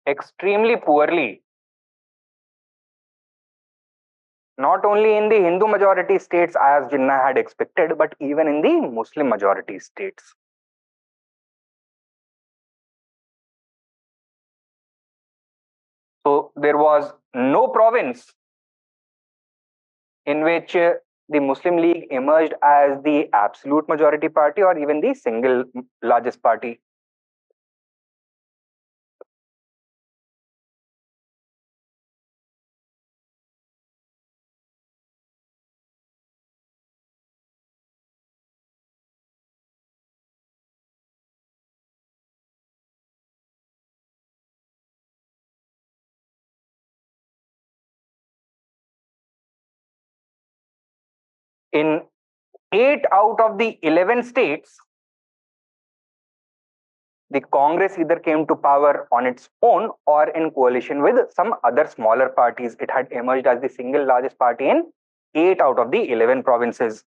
S1: extremely poorly, not only in the Hindu majority states as Jinnah had expected, but even in the Muslim majority states. So there was no province in which the Muslim League emerged as the absolute majority party or even the single largest party. In 8 out of the 11 states, the Congress either came to power on its own or in coalition with some other smaller parties. It had emerged as the single largest party in 8 out of the 11 provinces.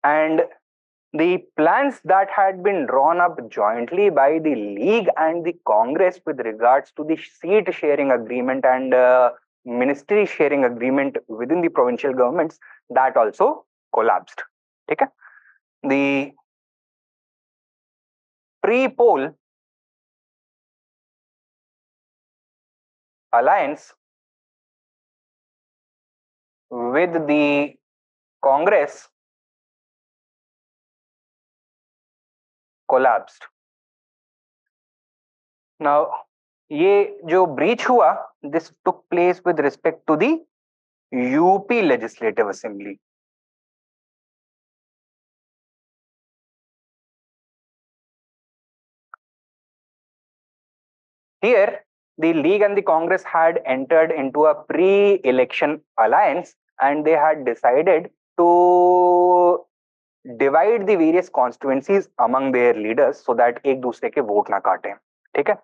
S1: And the plans that had been drawn up jointly by the League and the Congress with regards to the seat sharing agreement and ministry sharing agreement within the provincial governments, that also collapsed. Okay? The pre-poll alliance with the Congress collapsed. Now, ये जो breach हुआ, this took place with respect to the UP Legislative Assembly. Here, the League and the Congress had entered into a pre-election alliance and they had decided to divide the various constituencies among their leaders so that एक दूसरे के vote ना काटें. ठीक है?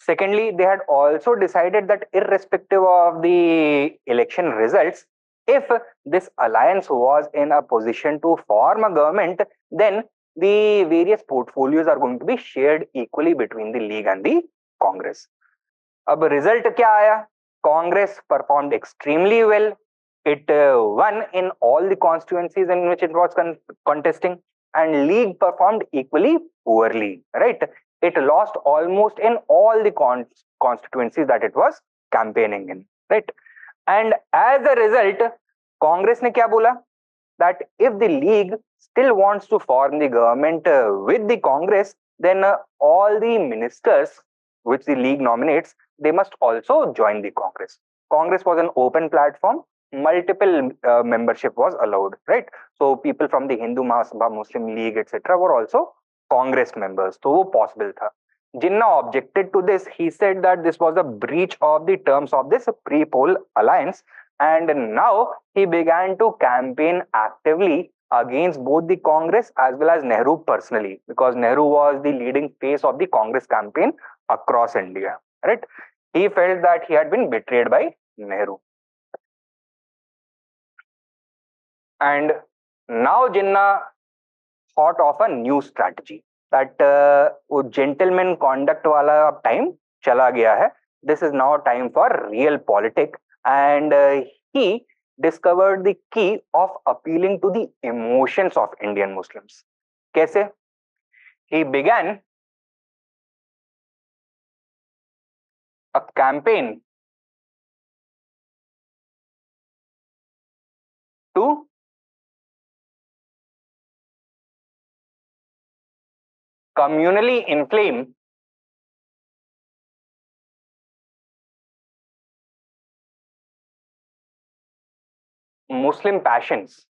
S1: Secondly, they had also decided that irrespective of the election results, if this alliance was in a position to form a government, then the various portfolios are going to be shared equally between the League and the Congress. अब result क्या आया? Congress performed extremely well. It won in all the constituencies in which it was contesting, and League performed equally poorly. Right? It lost almost in all the constituencies that it was campaigning in. Right? And as a result, Congress ने क्या बोला? That if the League still wants to form the government with the Congress, then all the ministers which the League nominates, they must also join the Congress. Congress was an open platform. Multiple membership was allowed, right? So people from the Hindu Mahasabha, Muslim League, etc. were also Congress members. So वो possible था. Jinnah objected to this. He said that this was a breach of the terms of this pre-poll alliance, and now he began to campaign actively against both the Congress as well as Nehru personally, because Nehru was the leading face of the Congress campaign across India, right? He felt that he had been betrayed by Nehru. And now Jinnah thought of a new strategy that वो gentleman conduct वाला time चला गया है. This is now time for real politics, and he discovered the key of appealing to the emotions of Indian Muslims. कैसे? He began a campaign to communally inflame Muslim passions.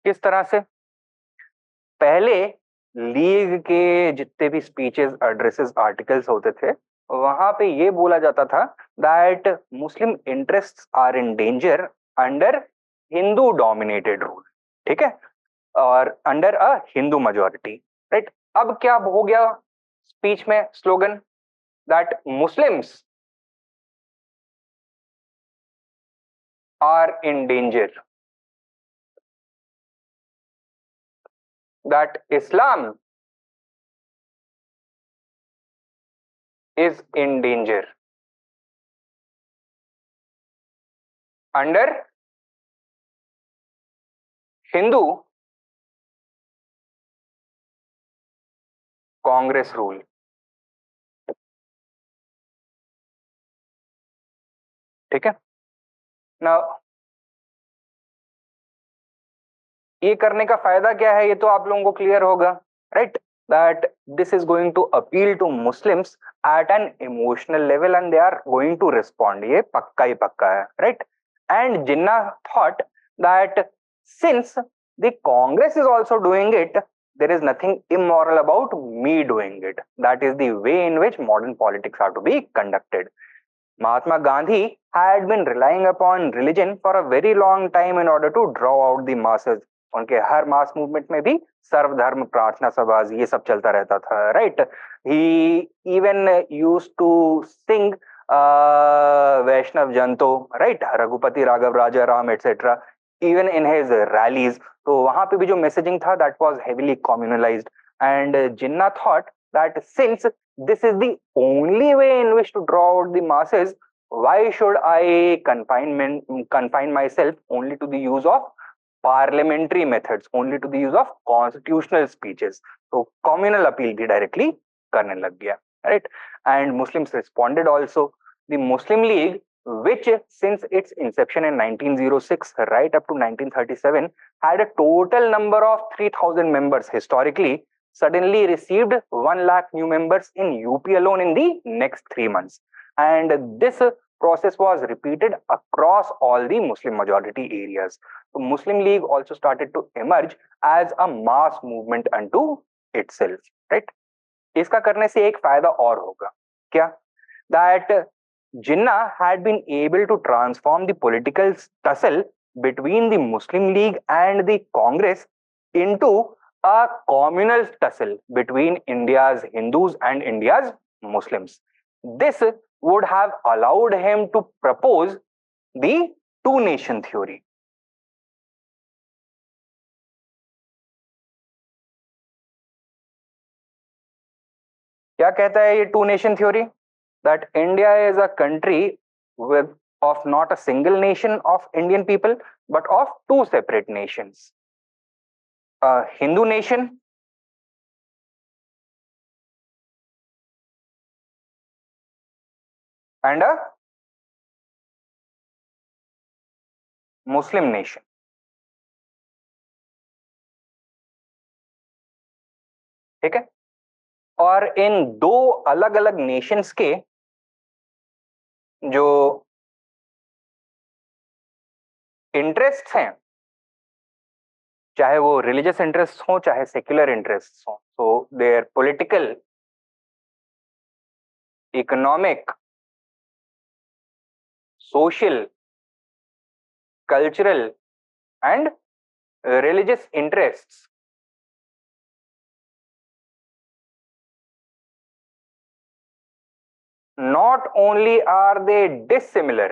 S1: किस तरह से? पहले league के जितने भी स्पीचेस, एड्रेसेस, आर्टिकल्स होते थे, वहां पे ये बोला जाता था that Muslim interests are in danger under Hindu dominated rule, ठीक है, और under a Hindu majority, right? अब क्या हो गया स्पीच में slogan that Muslims are in danger, that Islam is in danger under Hindu Congress rule. ठीक है? Now ये करने का फायदा क्या है, ये तो आप लोगों को क्लियर होगा, right? That this is going to appeal to Muslims at an emotional level and they are going to respond. ये पक्का ही पक्का है, right? And Jinnah thought that since the Congress is also doing it, there is nothing immoral about me doing it. That is the way in which modern politics are to be conducted. Mahatma Gandhi had been relying upon religion for a very long time in order to draw out the masses. उनके हर mass movement में भी सर्वधर्म प्रार्थना सभा ये सब चलता रहता था, right? He even used to sing Vaishnav Janato, right? Raghupati Raghav Raja Ram etcetera, even in his rallies. तो वहां पे भी जो मैसेजिंग था that was heavily communalised, and Jinnah thought that since this is the only way in which to draw out the masses, why should I confine myself only to the use of parliamentary methods, only to the use of constitutional speeches? So communal appeal bhi directly karne lag gaya, right? And Muslims responded also. The Muslim League, which since its inception in 1906 right up to 1937 had a total number of 3,000 members historically, suddenly received 1 lakh new members in UP alone in the next 3 months. And this process was repeated across all the Muslim majority areas. So Muslim League also started to emerge as a mass movement unto itself, right? इसका करने से एक फायदा और होगा, क्या? That Jinnah had been able to transform the political tussle between the Muslim League and the Congress into a communal tussle between India's Hindus and India's Muslims. This would have allowed him to propose the two-nation theory. क्या कहता है ये two-nation theory? That India is a country with of not a single nation of Indian people, but of two separate nations. A Hindu nation and a Muslim nation. ठीक है, और इन दो अलग अलग नेशंस के जो इंटरेस्ट हैं, चाहे वो रिलीजियस इंटरेस्ट हो चाहे सेक्युलर इंटरेस्ट हो, so their political, economic, social, cultural and religious interests not only are they dissimilar,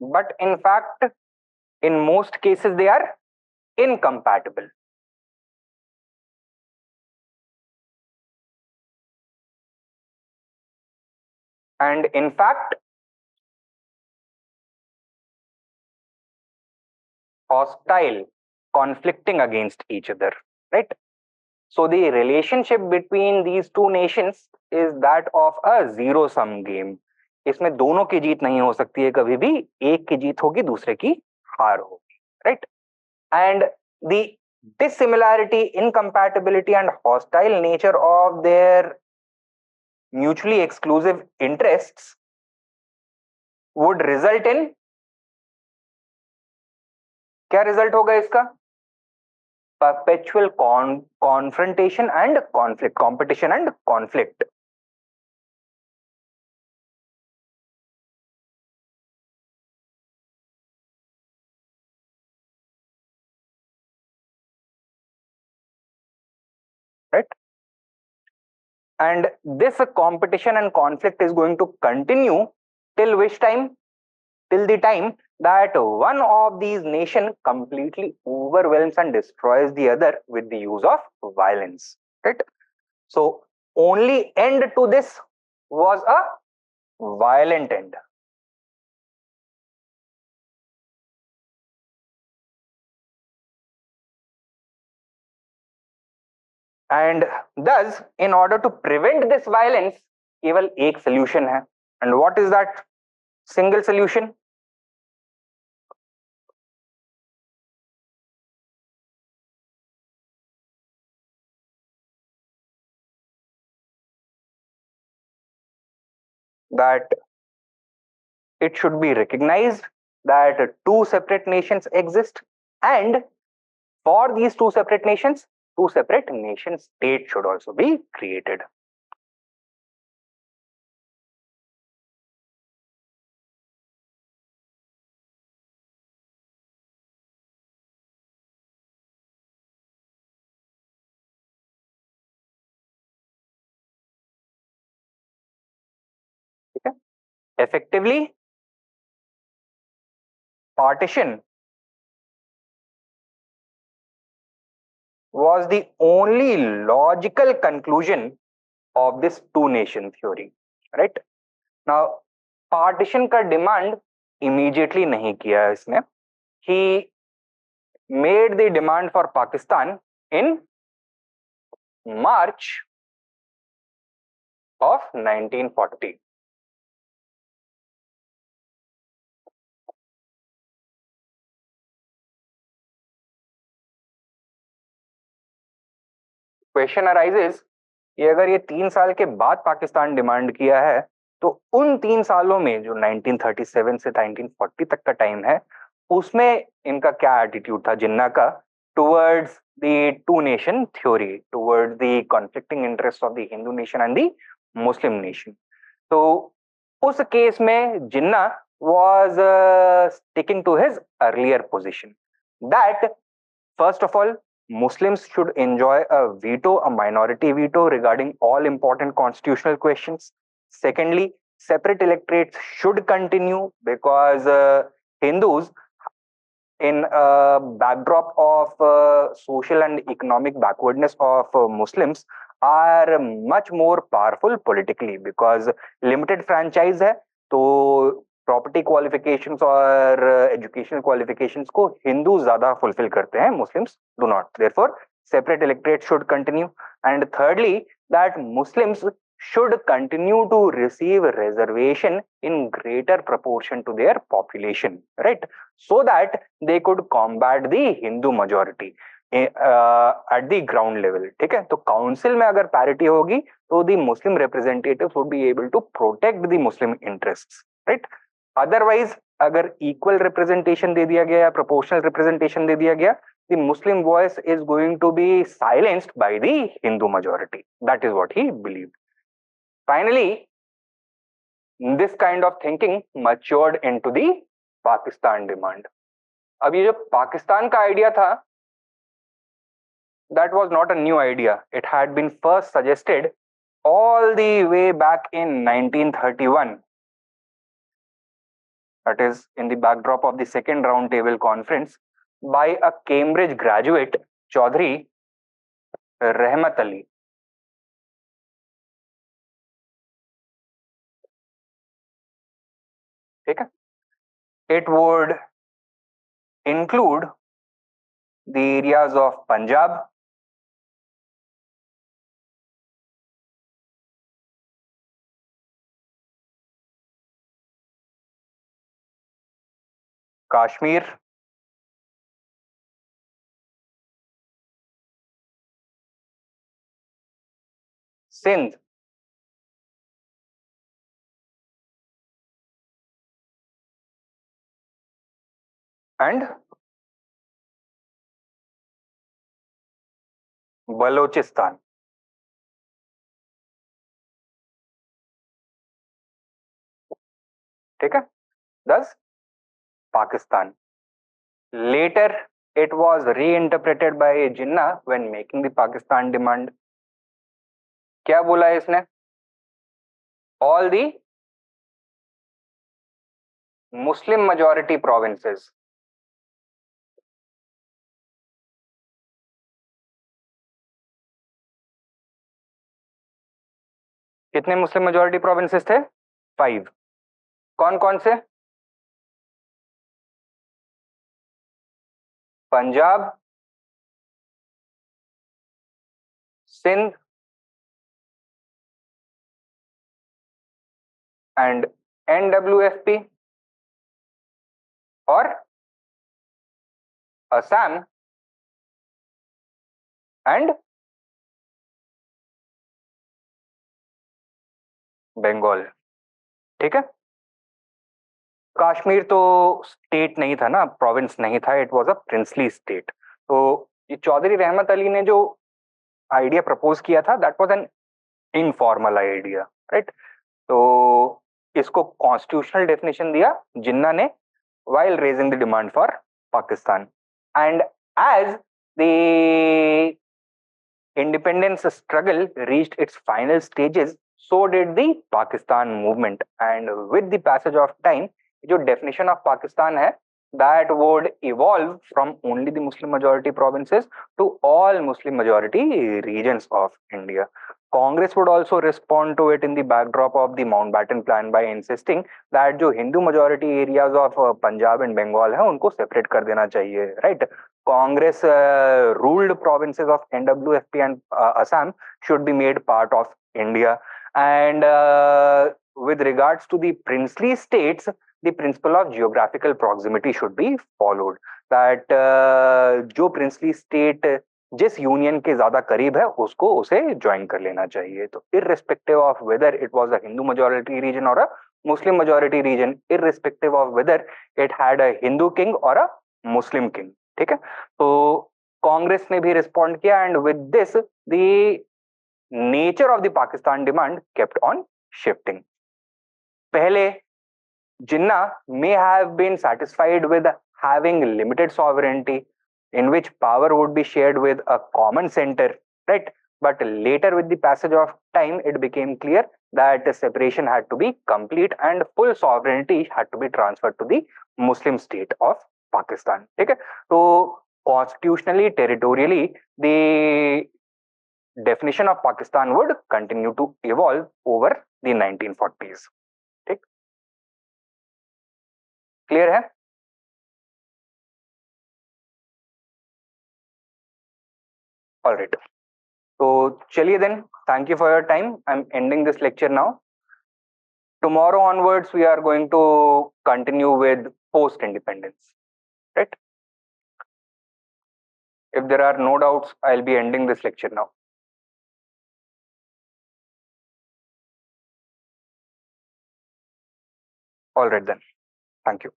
S1: but in fact in most cases they are incompatible. And in fact hostile, conflicting against each other, right? So the relationship between these two nations is that of a zero sum game. इसमें दोनों की जीत नहीं हो सकती है कभी भी, एक की जीत होगी दूसरे की हार होगी, right? And the dissimilarity, incompatibility and hostile nature of their mutually exclusive interests would result in, क्या रिजल्ट होगा इसका? Perpetual confrontation and conflict, competition and conflict. Right? And this competition and conflict is going to continue till which time? Till the time that one of these nations completely overwhelms and destroys the other with the use of violence. Right? So only end to this was a violent end. And thus, in order to prevent this violence, केवल एक solution है. And what is that single solution? That it should be recognized that two separate nations exist, and for these two separate nations, two separate nation states should also be created. Okay? Effectively, partition was the only logical conclusion of this two nation theory, right? Now, partition का demand immediately नहीं किया है इसने. He made the demand for Pakistan in March of 1940. Question arises कि अगर ये 3 साल के बाद पाकिस्तान डिमांड किया है तो उन 3 सालों में जो 1937 से 1940 तक का टाइम है उसमें इनका क्या एटीट्यूड था जिन्ना का towards the two nation theory, towards the conflicting interest of the Hindu nation and the Muslim nation. तो उस केस में जिन्ना was sticking to his earlier position that first of all Muslims should enjoy a veto, a minority veto regarding all important constitutional questions. Secondly, separate electorates should continue because Hindus, in a backdrop of social and economic backwardness of Muslims, are much more powerful politically because limited franchise है तो property qualifications और educational qualifications को हिंदू ज्यादा fulfil करते हैं, Muslims do not. Therefore separate electorate should continue. And thirdly that Muslims should continue to receive reservation in greater proportion to their population, right? So that they could combat the Hindu majority at the ground level. ठीक है, तो council में अगर parity होगी तो the Muslim representatives would be able to protect the Muslim interests, right? Otherwise अगर equal representation दे दिया गया या proportional representation दे दिया गया, the Muslim voice is going to be silenced by the Hindu majority. That is what he believed. Finally, this kind of thinking matured into the Pakistan demand. अब ये जो पाकिस्तान का idea था, that was not a new idea. It had been first suggested all the way back in 1931. That is in the backdrop of the second roundtable conference by a Cambridge graduate, Chaudhry Rahmat Ali. ठीक है, it would include the areas of Punjab, Kashmir, Sindh, and Balochistan. ठीक है, thus Pakistan. Later, it was reinterpreted by Jinnah when making the Pakistan demand. क्या बोला है इसने? All the Muslim majority provinces कितने Muslim majority provinces थे? 5. कौन कौन से? पंजाब, सिंध एंड NWFP और असम एंड बंगाल. ठीक है, कश्मीर तो स्टेट नहीं था ना, प्रोविंस नहीं था, it was a princely state. तो ये चौधरी रहमत अली ने जो आइडिया प्रपोज किया था, that was an informal idea, right? तो इसको कॉन्स्टिट्यूशनल डेफिनेशन दिया जिन्ना ने while raising the demand for Pakistan. And as the independence struggle reached its final stages, so did the Pakistan movement. And with the passage of time, जो definition of Pakistan है, that would evolve from only the Muslim majority provinces to all Muslim majority regions of India. Congress would also respond to it in the backdrop of the Mountbatten Plan by insisting that जो Hindu majority areas of Punjab and Bengal है उनको separate कर देना चाहिए, right? Congress ruled provinces of NWFP and Assam should be made part of India. And with regards to the princely states, the principle of geographical proximity should be followed. That जो princely state जिस union के ज्यादा करीब है उसको उसे join कर लेना चाहिए. तो irrespective of whether it was a Hindu majority region or a Muslim majority region, irrespective of whether it had a Hindu king or a Muslim king. ठीक है, तो कांग्रेस ने भी रिस्पॉन्ड किया and with this the nature of the Pakistan demand kept on shifting. पहले जिन्ना may have been satisfied with having limited sovereignty in which power would be shared with a common center, right? But later with the passage of time, it became clear that separation had to be complete and full sovereignty had to be transferred to the Muslim state of Pakistan. ठीक है, तो constitutionally, territorially, the definition of Pakistan would continue to evolve over the 1940s. ठीक, clear है? Alright, So chaliye then, thank you for your time. I'm ending this lecture now. Tomorrow onwards, we are going to continue with post-independence, right? If there are no doubts, I'll be ending this lecture now. All right then. Thank you.